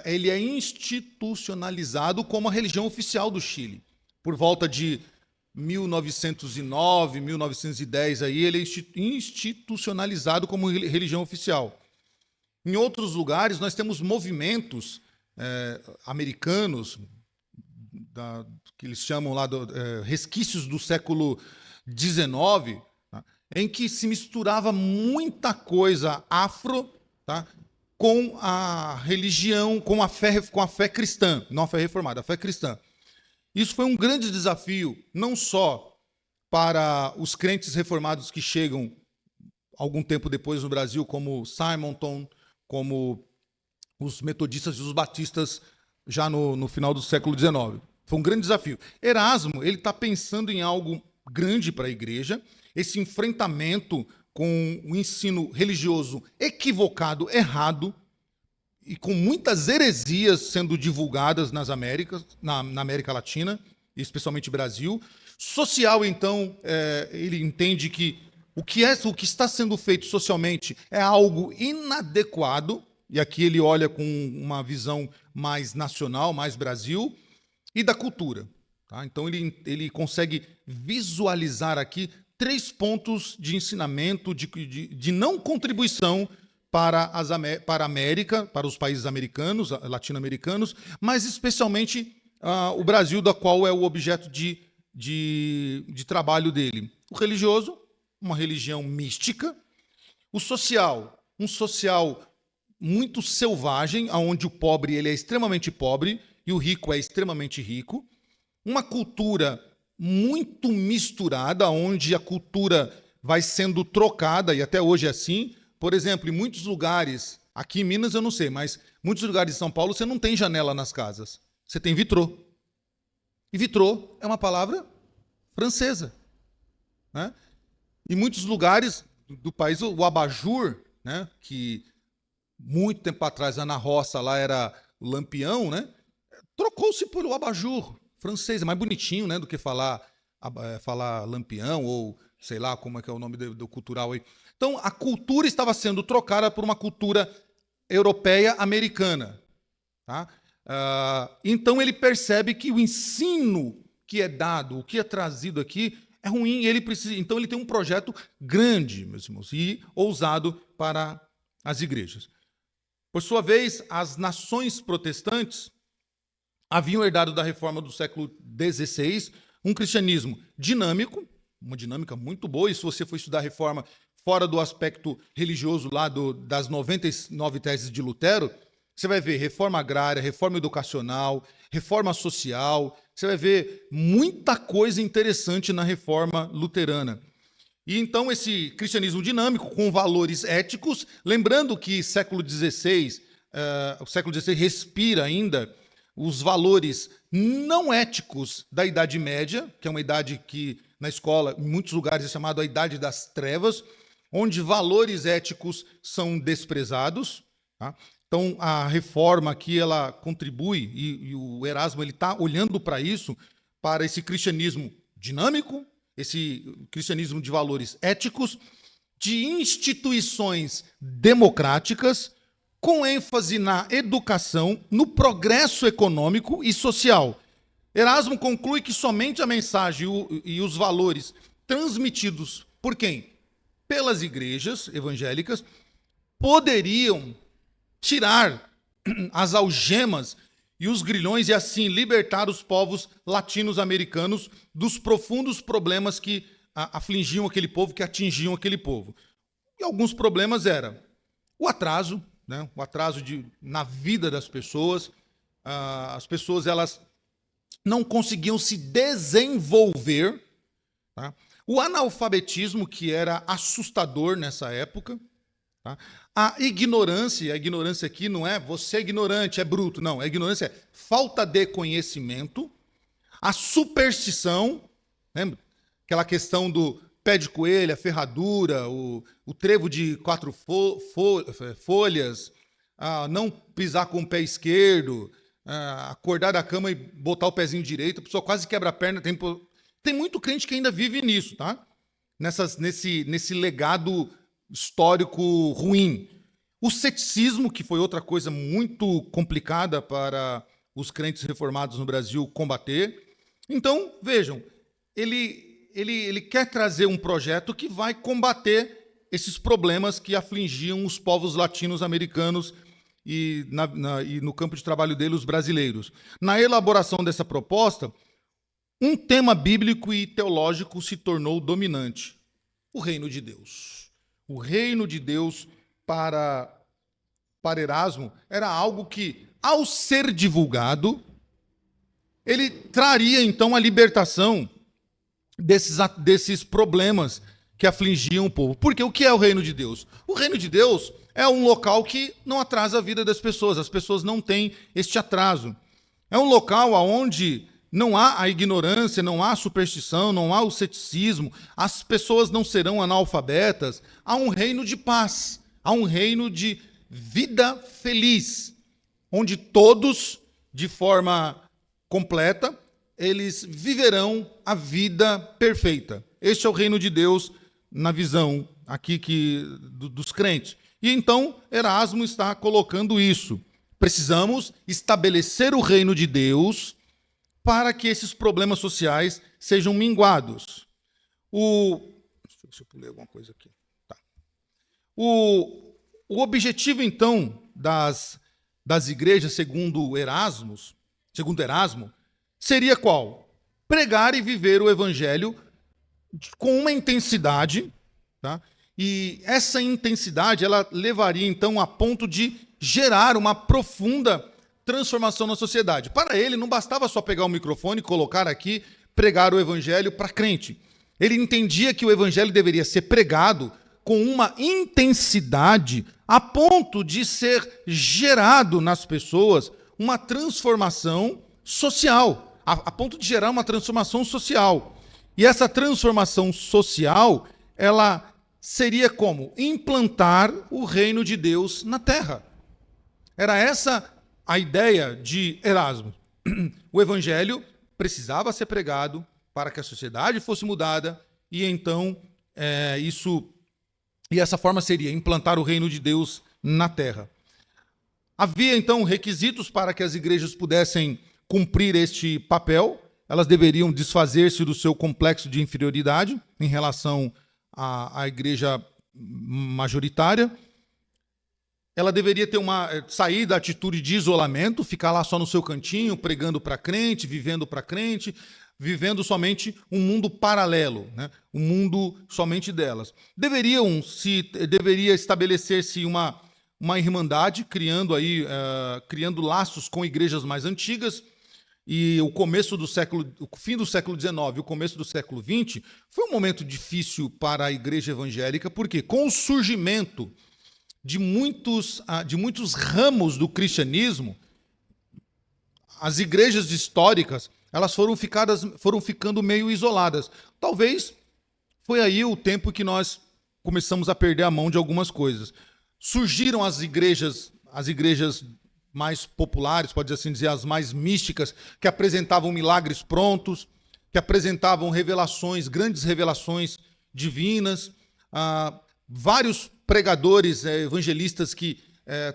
ele é institucionalizado como a religião oficial do Chile. Por volta de 1909, 1910, aí, ele é institucionalizado como religião oficial. Em outros lugares, nós temos movimentos americanos, que eles chamam lá de resquícios do século XIX, tá? Em que se misturava muita coisa afro, tá? Com a religião, com a fé cristã, não a fé reformada, a fé cristã. Isso foi um grande desafio, não só para os crentes reformados que chegam algum tempo depois no Brasil, como Simonton, como os metodistas e os batistas já no final do século XIX. Foi um grande desafio. Erasmo, ele está pensando em algo grande para a igreja, esse enfrentamento com o ensino religioso equivocado, errado, e com muitas heresias sendo divulgadas nas Américas, na América Latina, especialmente Brasil. Social, então, ele entende que o que está sendo feito socialmente é algo inadequado, e aqui ele olha com uma visão mais nacional, mais Brasil, e da cultura. Tá? Então, ele consegue visualizar aqui 3 pontos de ensinamento, de não contribuição para a América, para os países americanos, latino-americanos, mas especialmente o Brasil, da qual é o objeto de trabalho dele. O religioso, uma religião mística. O social, um social muito selvagem, onde o pobre ele é extremamente pobre e o rico é extremamente rico. Uma cultura muito misturada, onde a cultura vai sendo trocada, e até hoje é assim. Por exemplo, em muitos lugares, aqui em Minas eu não sei, mas muitos lugares de São Paulo você não tem janela nas casas. Você tem vitrô. E vitrô é uma palavra francesa. Né? Em muitos lugares do país, o abajur, né, que muito tempo atrás na roça lá era o lampião, né, trocou-se por o abajur francês. É mais bonitinho, né, do que falar lampião ou sei lá como é que é o nome do cultural aí. Então, a cultura estava sendo trocada por uma cultura europeia americana. Tá? Então, ele percebe que o ensino que é dado, o que é trazido aqui, é ruim. Então, ele tem um projeto grande, meus irmãos, e ousado para as igrejas. Por sua vez, as nações protestantes haviam herdado da reforma do século XVI um cristianismo dinâmico, uma dinâmica muito boa, e se você for estudar a reforma fora do aspecto religioso lá das 99 teses de Lutero, você vai ver reforma agrária, reforma educacional, reforma social, você vai ver muita coisa interessante na reforma luterana. E então esse cristianismo dinâmico, com valores éticos, lembrando que o século XVI respira ainda os valores não éticos da Idade Média, que é uma idade que na escola, em muitos lugares, é chamada a Idade das Trevas, onde valores éticos são desprezados. Tá? Então, a reforma aqui, ela contribui, e o Erasmo está olhando para isso, para esse cristianismo dinâmico, esse cristianismo de valores éticos, de instituições democráticas, com ênfase na educação, no progresso econômico e social. Erasmo conclui que somente a mensagem e os valores transmitidos por quem? Pelas igrejas evangélicas poderiam tirar as algemas e os grilhões e assim libertar os povos latinos-americanos dos profundos problemas que afligiam aquele povo, que atingiam aquele povo. E alguns problemas eram o atraso, né? O atraso na vida das pessoas. As pessoas elas não conseguiam se desenvolver. Tá? O analfabetismo, que era assustador nessa época. Tá? A ignorância aqui não é você é ignorante, é bruto. Não, a ignorância é falta de conhecimento. A superstição, lembra? Aquela questão do pé de coelho, a ferradura, o trevo de 4 folhas, não pisar com o pé esquerdo, acordar da cama e botar o pezinho direito, a pessoa quase quebra a perna. Tem muito crente que ainda vive nisso, tá? Nesse legado histórico ruim. O ceticismo, que foi outra coisa muito complicada para os crentes reformados no Brasil combater. Então, vejam, ele quer trazer um projeto que vai combater esses problemas que afligiam os povos latinos-americanos e no campo de trabalho dele, os brasileiros. Na elaboração dessa proposta, um tema bíblico e teológico se tornou dominante: o reino de Deus. O reino de Deus para Erasmo era algo que, ao ser divulgado, ele traria então a libertação desses problemas que afligiam o povo. Porque o que é o reino de Deus? O reino de Deus é um local que não atrasa a vida das pessoas. As pessoas não têm este atraso. É um local onde não há a ignorância, não há a superstição, não há o ceticismo, as pessoas não serão analfabetas. Há um reino de paz, há um reino de vida feliz, onde todos, de forma completa, eles viverão a vida perfeita. Este é o reino de Deus na visão aqui dos crentes. E então Erasmo está colocando isso. Precisamos estabelecer o reino de Deus para que esses problemas sociais sejam minguados. Deixa eu ver se eu pulei alguma coisa aqui. Tá. O objetivo, então, das igrejas, segundo Erasmo, seria qual? Pregar e viver o evangelho com uma intensidade, tá? E essa intensidade ela levaria, então, a ponto de gerar uma profunda transformação na sociedade. Para ele, não bastava só pegar o microfone, colocar aqui, pregar o evangelho para crente. Ele entendia que o evangelho deveria ser pregado com uma intensidade a ponto de ser gerado nas pessoas uma transformação social, a ponto de gerar uma transformação social. E essa transformação social, ela seria como? Implantar o reino de Deus na terra. Era essa a ideia de Erasmo. O evangelho precisava ser pregado para que a sociedade fosse mudada, e então essa forma seria implantar o reino de Deus na terra. Havia então requisitos para que as igrejas pudessem cumprir este papel. Elas deveriam desfazer-se do seu complexo de inferioridade em relação à igreja majoritária. Ela deveria sair da atitude de isolamento, ficar lá só no seu cantinho, pregando para crente, vivendo somente um mundo paralelo, né? Um mundo somente delas. Deveria estabelecer-se uma irmandade, criando laços com igrejas mais antigas. E o fim do século XIX e o começo do século XX foi um momento difícil para a igreja evangélica, porque com o surgimento de muitos ramos do cristianismo, as igrejas históricas elas foram ficando meio isoladas. Talvez foi aí o tempo que nós começamos a perder a mão de algumas coisas. Surgiram as igrejas mais populares, pode assim dizer, as mais místicas, que apresentavam milagres prontos, que apresentavam grandes revelações divinas, vários pregadores, evangelistas que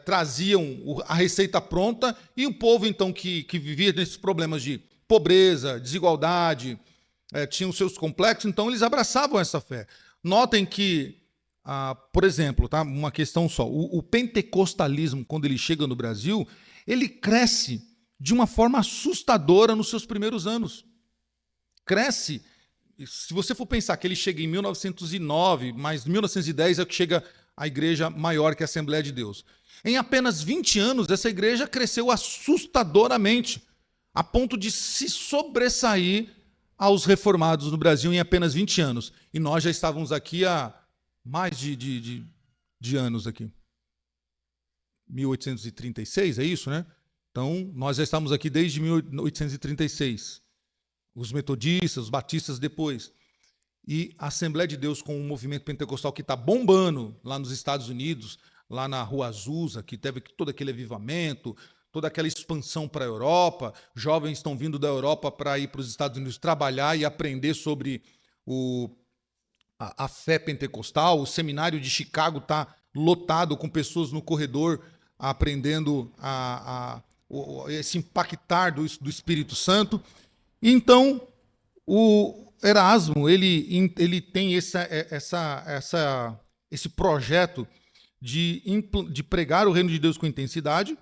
traziam a receita pronta, e um povo, então, que vivia nesses problemas de pobreza, desigualdade, tinham seus complexos, então eles abraçavam essa fé. Notem que, por exemplo, tá, uma questão só, o pentecostalismo, quando ele chega no Brasil, ele cresce de uma forma assustadora nos seus primeiros anos. Cresce. Se você for pensar que ele chega em 1909, mas em 1910 é que chega a igreja maior que a Assembleia de Deus. Em apenas 20 anos, essa igreja cresceu assustadoramente, a ponto de se sobressair aos reformados no Brasil em apenas 20 anos. E nós já estávamos aqui há mais de anos aqui. 1836, é isso, né? Então, nós já estamos aqui desde 1836. os metodistas, os batistas depois. E a Assembleia de Deus com o movimento pentecostal que está bombando lá nos Estados Unidos, lá na Rua Azusa, que teve todo aquele avivamento, toda aquela expansão para a Europa, jovens estão vindo da Europa para ir para os Estados Unidos trabalhar e aprender sobre a fé pentecostal. O seminário de Chicago está lotado com pessoas no corredor aprendendo esse impactar do Espírito Santo. Então, o Erasmo ele tem esse projeto de pregar o reino de Deus com intensidade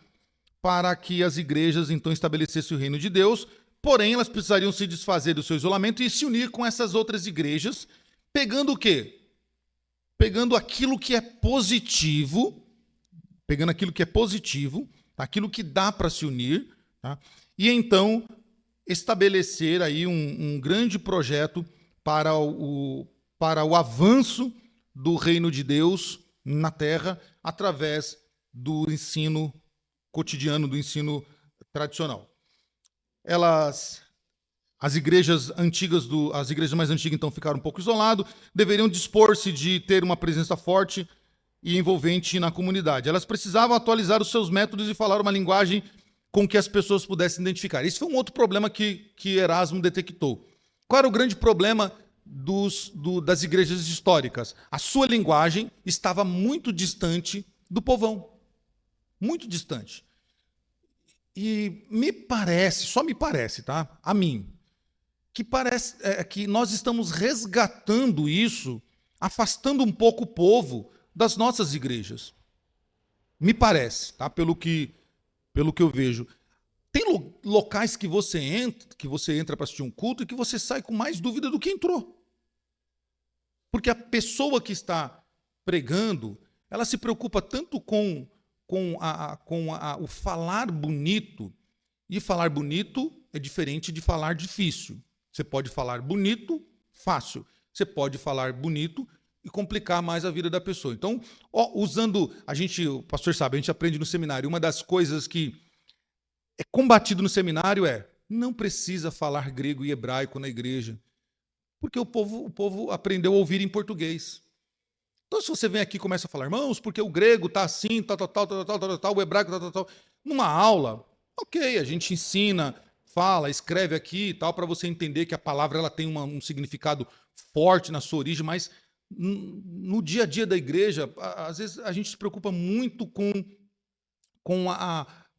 para que as igrejas então estabelecessem o reino de Deus, porém elas precisariam se desfazer do seu isolamento e se unir com essas outras igrejas, pegando o quê? Pegando aquilo que é positivo, aquilo que dá para se unir, tá? E então estabelecer aí um grande projeto para o avanço do reino de Deus na terra através do ensino cotidiano, do ensino tradicional. As igrejas mais antigas então ficaram um pouco isoladas, deveriam dispor-se de ter uma presença forte e envolvente na comunidade. Elas precisavam atualizar os seus métodos e falar uma linguagem com que as pessoas pudessem identificar. Esse foi um outro problema que Erasmo detectou. Qual era o grande problema das igrejas históricas? A sua linguagem estava muito distante do povão. Muito distante. E me parece, só me parece, tá? A mim, que parece que nós estamos resgatando isso, afastando um pouco o povo das nossas igrejas. Me parece, tá? Pelo que eu vejo. Tem locais que você entra para assistir um culto e que você sai com mais dúvida do que entrou. Porque a pessoa que está pregando, ela se preocupa tanto com o falar bonito, e falar bonito é diferente de falar difícil. Você pode falar bonito, fácil. Você pode falar bonito e complicar mais a vida da pessoa. Então, o pastor sabe, a gente aprende no seminário, uma das coisas que é combatido no seminário não precisa falar grego e hebraico na igreja, porque o povo aprendeu a ouvir em português. Então, se você vem aqui e começa a falar, irmãos, porque o grego está assim, tal, o hebraico, tal, numa aula, ok, a gente ensina, fala, escreve aqui e tal, para você entender que a palavra ela tem um significado forte na sua origem, mas no dia a dia da igreja, às vezes a gente se preocupa muito com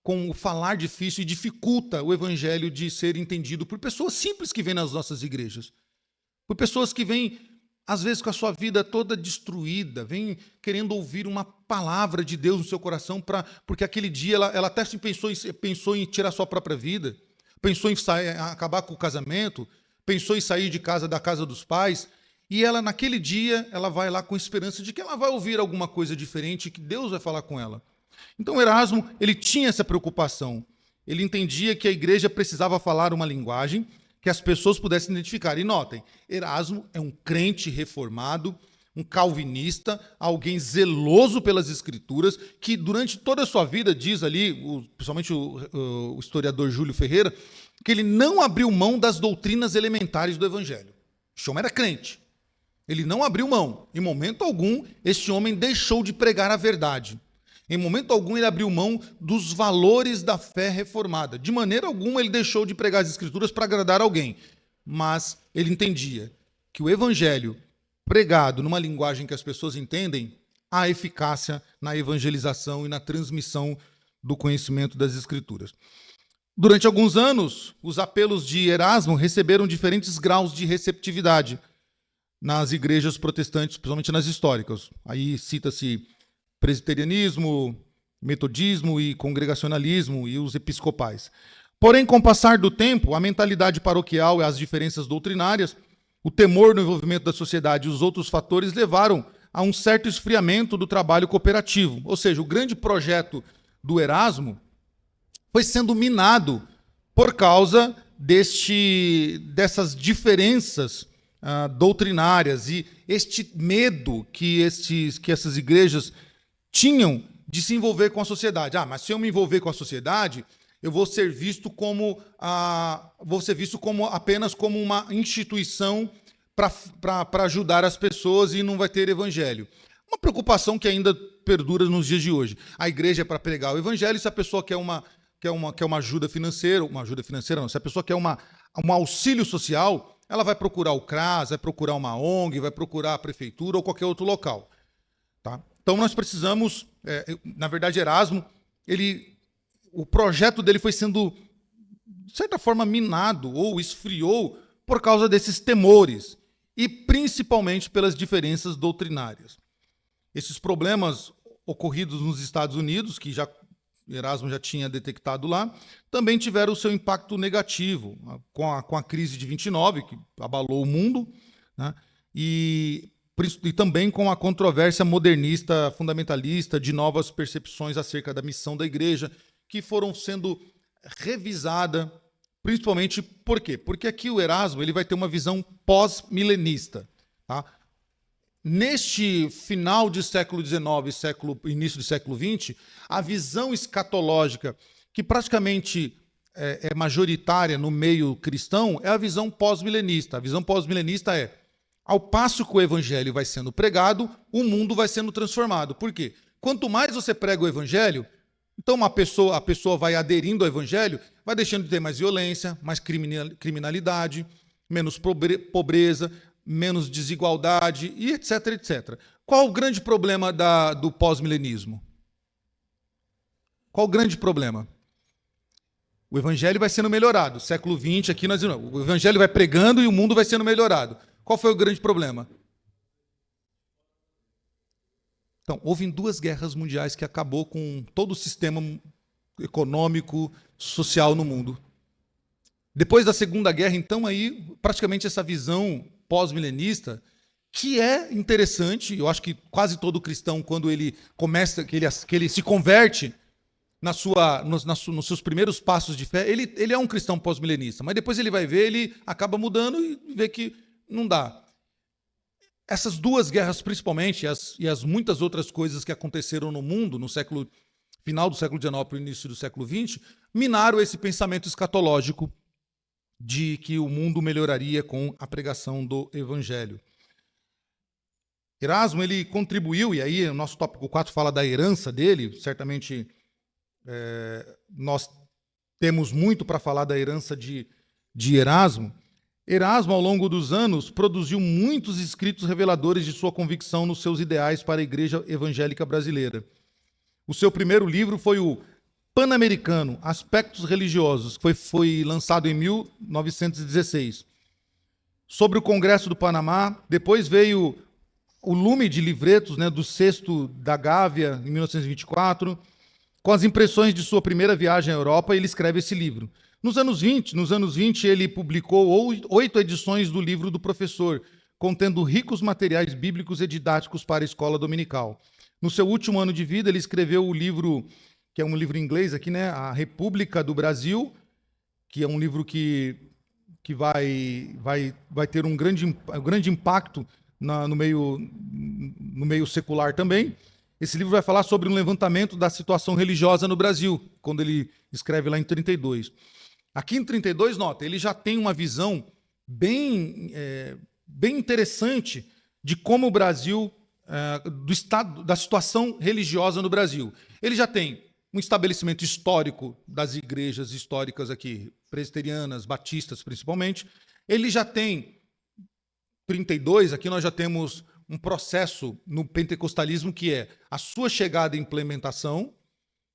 o falar difícil e dificulta o evangelho de ser entendido por pessoas simples que vêm nas nossas igrejas. Por pessoas que vêm, às vezes, com a sua vida toda destruída, vêm querendo ouvir uma palavra de Deus no seu coração, porque aquele dia ela até pensou em tirar a sua própria vida, pensou em acabar com o casamento, pensou em sair da casa dos pais, e ela, naquele dia, ela vai lá com esperança de que ela vai ouvir alguma coisa diferente, que Deus vai falar com ela. Então, Erasmo, ele tinha essa preocupação. Ele entendia que a igreja precisava falar uma linguagem que as pessoas pudessem identificar. E notem, Erasmo é um crente reformado, um calvinista, alguém zeloso pelas escrituras, que durante toda a sua vida, diz ali, principalmente o historiador Júlio Ferreira, que ele não abriu mão das doutrinas elementares do evangelho. Este homem era crente. Ele não abriu mão. Em momento algum, este homem deixou de pregar a verdade. Em momento algum, ele abriu mão dos valores da fé reformada. De maneira alguma, ele deixou de pregar as escrituras para agradar alguém. Mas ele entendia que o evangelho pregado numa linguagem que as pessoas entendem, há eficácia na evangelização e na transmissão do conhecimento das escrituras. Durante alguns anos, os apelos de Erasmo receberam diferentes graus de receptividade nas igrejas protestantes, principalmente nas históricas. Aí cita-se presbiterianismo, metodismo e congregacionalismo e os episcopais. Porém, com o passar do tempo, a mentalidade paroquial e as diferenças doutrinárias, o temor no envolvimento da sociedade e os outros fatores levaram a um certo esfriamento do trabalho cooperativo. Ou seja, o grande projeto do Erasmo foi sendo minado por causa dessas diferenças doutrinárias e este medo que essas igrejas tinham de se envolver com a sociedade. Mas se eu me envolver com a sociedade, eu vou ser visto como apenas como uma instituição para ajudar as pessoas e não vai ter evangelho. Uma preocupação que ainda perdura nos dias de hoje. A igreja é para pregar o evangelho, se a pessoa quer uma ajuda financeira não, se a pessoa quer um auxílio social, ela vai procurar o CRAS, vai procurar uma ONG, vai procurar a prefeitura ou qualquer outro local. Tá? Então nós precisamos, na verdade, Erasmo, o projeto dele foi sendo, de certa forma, minado ou esfriou por causa desses temores e principalmente pelas diferenças doutrinárias. Esses problemas ocorridos nos Estados Unidos, que Erasmo já tinha detectado lá, também tiveram o seu impacto negativo, com a crise de 29, que abalou o mundo, né? E também com a controvérsia modernista, fundamentalista, de novas percepções acerca da missão da igreja, que foram sendo revisadas, principalmente por quê? Porque aqui o Erasmo ele vai ter uma visão pós-milenista. Tá? Neste final de século XIX, início do século XX, a visão escatológica, que praticamente é majoritária no meio cristão, é a visão pós-milenista. A visão pós-milenista é, ao passo que o evangelho vai sendo pregado, o mundo vai sendo transformado. Por quê? Quanto mais você prega o evangelho, então a pessoa vai aderindo ao evangelho, vai deixando de ter mais violência, mais criminalidade, menos pobreza, menos desigualdade, e etc, etc. Qual o grande problema do pós-milenismo? Qual o grande problema? O evangelho vai sendo melhorado. Século XX, aqui nós dizemos, o evangelho vai pregando e o mundo vai sendo melhorado. Qual foi o grande problema? Então, houve 2 guerras mundiais que acabou com todo o sistema econômico, social no mundo. Depois da Segunda Guerra, então, aí, praticamente essa visão pós-milenista, que é interessante, eu acho que quase todo cristão, quando ele começa, que ele se converte nos seus primeiros passos de fé, ele é um cristão pós-milenista, mas depois ele vai ver, ele acaba mudando e vê que não dá. Essas 2 guerras, principalmente, e as muitas outras coisas que aconteceram no mundo no final do século XIX para o início do século XX, minaram esse pensamento escatológico de que o mundo melhoraria com a pregação do evangelho. Erasmo, ele contribuiu, e aí o nosso tópico 4 fala da herança dele, certamente nós temos muito para falar da herança de Erasmo. Erasmo, ao longo dos anos, produziu muitos escritos reveladores de sua convicção nos seus ideais para a Igreja Evangélica Brasileira. O seu primeiro livro foi o Pan-Americano, Aspectos Religiosos, que foi lançado em 1916. Sobre o Congresso do Panamá, depois veio o lume de livretos, né, do Sexto da Gávea, em 1924. Com as impressões de sua primeira viagem à Europa, ele escreve esse livro. Nos anos 20, ele publicou 8 edições do livro do professor, contendo ricos materiais bíblicos e didáticos para a escola dominical. No seu último ano de vida, ele escreveu o livro, que é um livro em inglês aqui, né, A República do Brasil, que é um livro que vai ter um grande impacto no meio secular também. Esse livro vai falar sobre um levantamento da situação religiosa no Brasil, quando ele escreve lá em 32. Aqui em 32, nota, ele já tem uma visão bem interessante de como o Brasil, do estado, da situação religiosa no Brasil. Ele já tem um estabelecimento histórico das igrejas históricas aqui, presbiterianas, batistas principalmente. Ele já tem 32, aqui nós já temos um processo no pentecostalismo que é a sua chegada e implementação,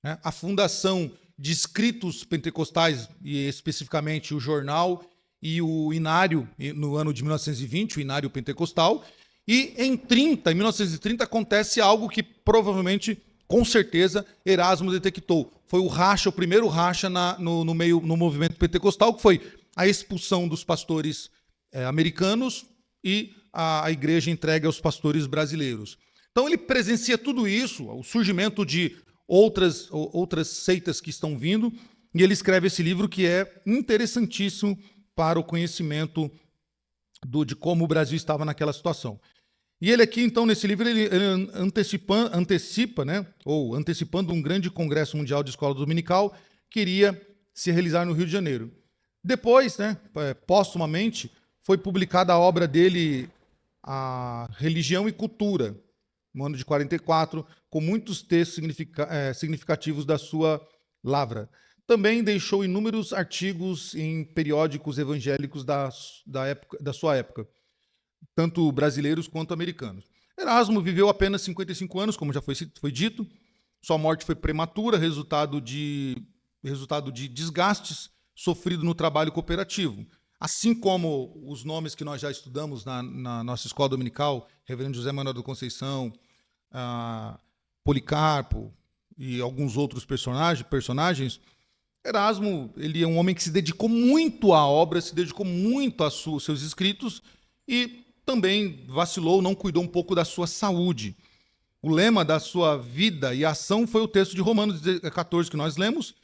né, a fundação de escritos pentecostais, e especificamente o jornal e o inário, no ano de 1920, o inário pentecostal, e em 1930, acontece algo que provavelmente, com certeza, Erasmo detectou. Foi o primeiro racha no movimento pentecostal, que foi a expulsão dos pastores americanos e a igreja entregue aos pastores brasileiros. Então ele presencia tudo isso, o surgimento de outras seitas que estão vindo, e ele escreve esse livro que é interessantíssimo para o conhecimento de como o Brasil estava naquela situação. E ele aqui, então, nesse livro, ele antecipando um grande congresso mundial de escola dominical, queria se realizar no Rio de Janeiro. Depois, né, póstumamente, foi publicada a obra dele, A Religião e Cultura, no ano de 44, com muitos textos significativos da sua lavra. Também deixou inúmeros artigos em periódicos evangélicos da sua época, tanto brasileiros quanto americanos. Erasmo viveu apenas 55 anos, como já foi dito. Sua morte foi prematura, resultado de desgastes sofridos no trabalho cooperativo. Assim como os nomes que nós já estudamos na nossa escola dominical, Reverendo José Manuel da Conceição, Policarpo e alguns outros personagens, Erasmo, ele é um homem que se dedicou muito à obra, se dedicou muito aos seus escritos e também vacilou, não cuidou um pouco da sua saúde. O lema da sua vida e ação foi o texto de Romanos 14 que nós lemos.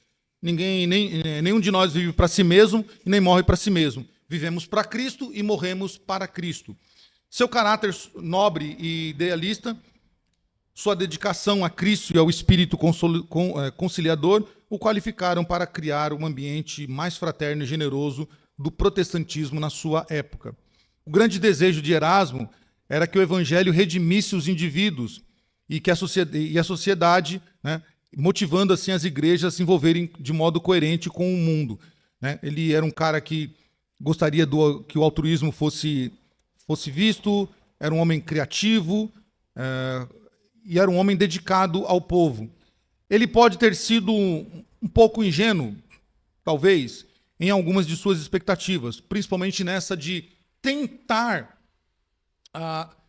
Nenhum de nós vive para si mesmo e nem morre para si mesmo. Vivemos para Cristo e morremos para Cristo. Seu caráter nobre e idealista, sua dedicação a Cristo e ao Espírito conciliador o qualificaram para criar um ambiente mais fraterno e generoso do protestantismo na sua época. O grande desejo de Erasmo era que o evangelho redimisse os indivíduos e que a sociedade, né, motivando assim as igrejas a se envolverem de modo coerente com o mundo. Né? Ele era um cara que gostaria que o altruísmo fosse visto, era um homem criativo e era um homem dedicado ao povo. Ele pode ter sido um pouco ingênuo, talvez, em algumas de suas expectativas, principalmente nessa de tentar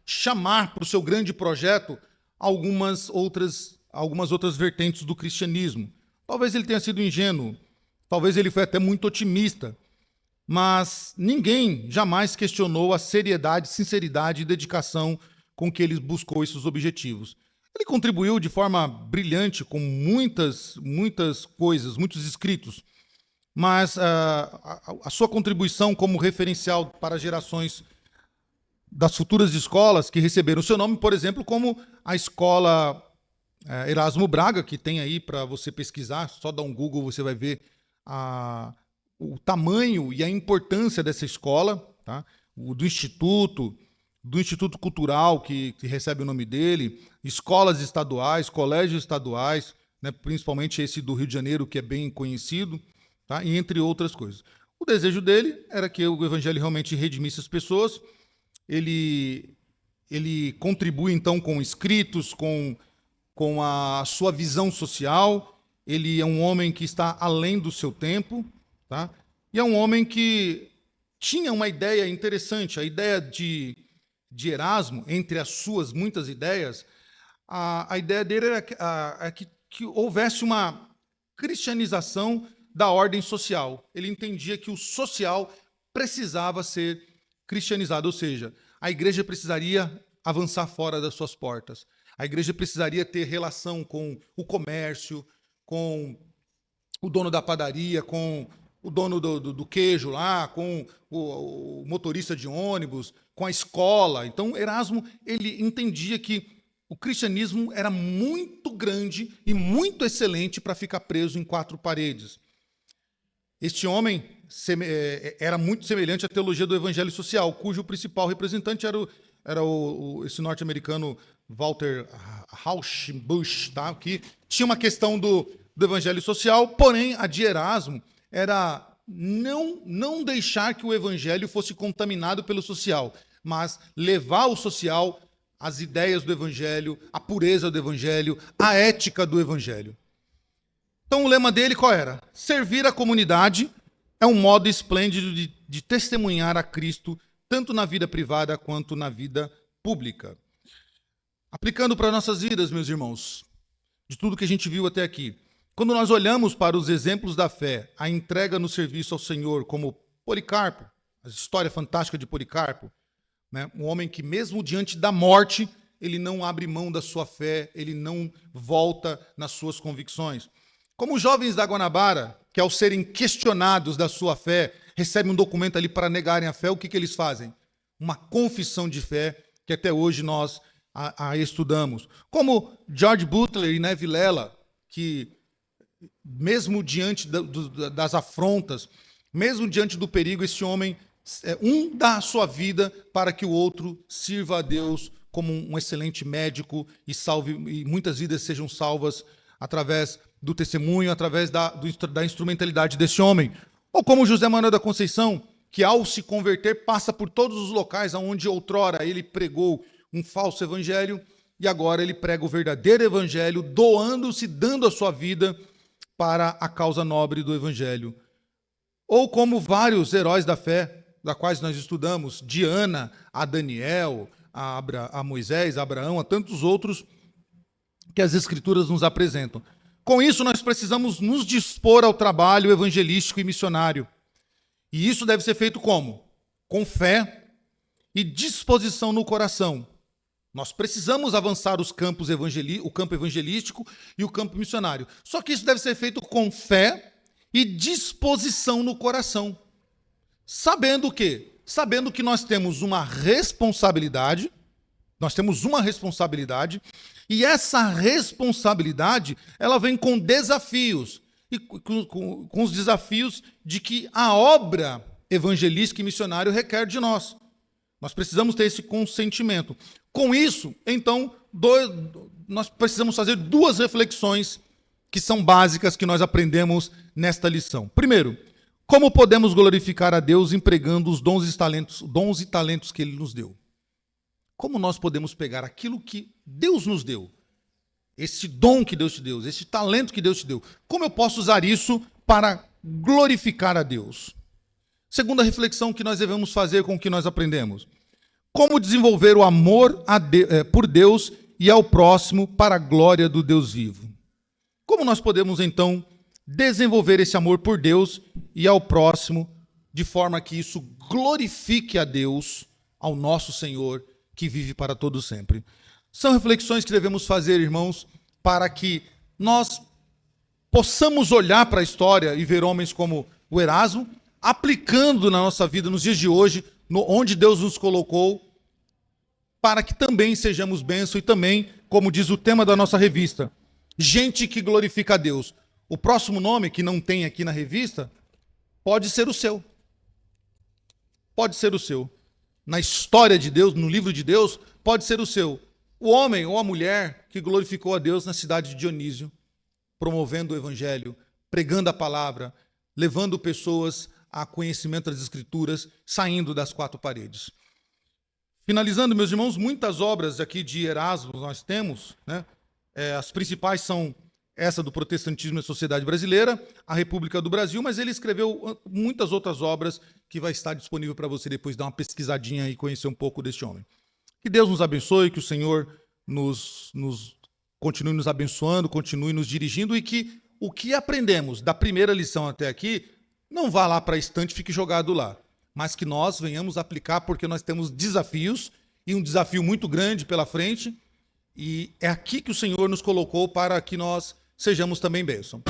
chamar para o seu grande projeto algumas outras vertentes do cristianismo. Talvez ele tenha sido ingênuo, talvez ele foi até muito otimista, mas ninguém jamais questionou a seriedade, sinceridade e dedicação com que ele buscou esses objetivos. Ele contribuiu de forma brilhante com muitas coisas, muitos escritos, mas a sua contribuição como referencial para gerações das futuras escolas que receberam seu nome, por exemplo, como a escola Erasmo Braga, que tem aí para você pesquisar, só dar um Google você vai ver o tamanho e a importância dessa escola, tá? Do Instituto Cultural, que recebe o nome dele, escolas estaduais, colégios estaduais, né, principalmente esse do Rio de Janeiro, que é bem conhecido, tá? E entre outras coisas. O desejo dele era que o evangelho realmente redimisse as pessoas. Ele contribui, então, com escritos, com a sua visão social. Ele é um homem que está além do seu tempo, tá? E é um homem que tinha uma ideia interessante, a ideia de Erasmo, entre as suas muitas ideias, a ideia dele era que houvesse uma cristianização da ordem social. Ele entendia que o social precisava ser cristianizado, ou seja, a igreja precisaria avançar fora das suas portas. A igreja precisaria ter relação com o comércio, com o dono da padaria, com o dono do queijo lá, com o motorista de ônibus, com a escola. Então, Erasmo, ele entendia que o cristianismo era muito grande e muito excelente para ficar preso em quatro paredes. Este homem era muito semelhante à teologia do evangelho social, cujo principal representante era esse norte-americano Walter Rauschenbusch, tá? Que tinha uma questão do evangelho social, porém a de Erasmo era não deixar que o evangelho fosse contaminado pelo social, mas levar o social às ideias do evangelho, à pureza do evangelho, à ética do evangelho. Então o lema dele qual era? Servir a comunidade é um modo esplêndido de testemunhar a Cristo, tanto na vida privada quanto na vida pública. Aplicando para nossas vidas, meus irmãos, de tudo que a gente viu até aqui, quando nós olhamos para os exemplos da fé, a entrega no serviço ao Senhor, como Policarpo, a história fantástica de Policarpo, né? Um homem que mesmo diante da morte, ele não abre mão da sua fé, ele não volta nas suas convicções. Como os jovens da Guanabara, que ao serem questionados da sua fé, recebem um documento ali para negarem a fé, o que eles fazem? Uma confissão de fé, que até hoje nós a estudamos. Como George Butler e Neville Lela, que mesmo diante das afrontas, mesmo diante do perigo, esse homem, dá a sua vida para que o outro sirva a Deus como um excelente médico e salve, e muitas vidas sejam salvas através do testemunho, através da instrumentalidade desse homem. Ou como José Manuel da Conceição, que ao se converter passa por todos os locais onde outrora ele pregou um falso evangelho e agora ele prega o verdadeiro evangelho, doando-se, dando a sua vida para a causa nobre do evangelho. Ou como vários heróis da fé, da quais nós estudamos, de Ana a Daniel, a Moisés, a Abraão, a tantos outros que as Escrituras nos apresentam. Com isso, nós precisamos nos dispor ao trabalho evangelístico e missionário. E isso deve ser feito como? Com fé e disposição no coração. Nós precisamos avançar o campo evangelístico e o campo missionário. Só que isso deve ser feito com fé e disposição no coração. Sabendo o quê? Sabendo que nós temos uma responsabilidade, e essa responsabilidade, ela vem com desafios, e com os desafios de que a obra evangelística e missionária requer de nós. Nós precisamos ter esse consentimento. Com isso, então, nós precisamos fazer duas reflexões que são básicas que nós aprendemos nesta lição. Primeiro, como podemos glorificar a Deus empregando os dons e talentos que Ele nos deu? Como nós podemos pegar aquilo que Deus nos deu, esse dom que Deus te deu, esse talento que Deus te deu, como eu posso usar isso para glorificar a Deus? Segunda reflexão que nós devemos fazer com o que nós aprendemos. Como desenvolver o amor por Deus e ao próximo para a glória do Deus vivo? Como nós podemos, então, desenvolver esse amor por Deus e ao próximo de forma que isso glorifique a Deus, ao nosso Senhor, que vive para todo sempre? São reflexões que devemos fazer, irmãos, para que nós possamos olhar para a história e ver homens como o Erasmo, aplicando na nossa vida, nos dias de hoje, onde Deus nos colocou, para que também sejamos bênção e também, como diz o tema da nossa revista, gente que glorifica a Deus. O próximo nome, que não tem aqui na revista, pode ser o seu. Pode ser o seu. Na história de Deus, no livro de Deus, pode ser o seu. O homem ou a mulher que glorificou a Deus na cidade de Dionísio, promovendo o evangelho, pregando a palavra, levando pessoas a conhecimento das Escrituras, saindo das quatro paredes. Finalizando, meus irmãos, muitas obras aqui de Erasmo nós temos, né? As principais são essa do protestantismo e sociedade brasileira, a República do Brasil, mas ele escreveu muitas outras obras que vai estar disponível para você depois dar uma pesquisadinha e conhecer um pouco deste homem. Que Deus nos abençoe, que o Senhor continue nos abençoando, continue nos dirigindo e que o que aprendemos da primeira lição até aqui não vá lá para a estante e fique jogado lá, mas que nós venhamos aplicar porque nós temos desafios e um desafio muito grande pela frente e é aqui que o Senhor nos colocou para que nós sejamos também bênção.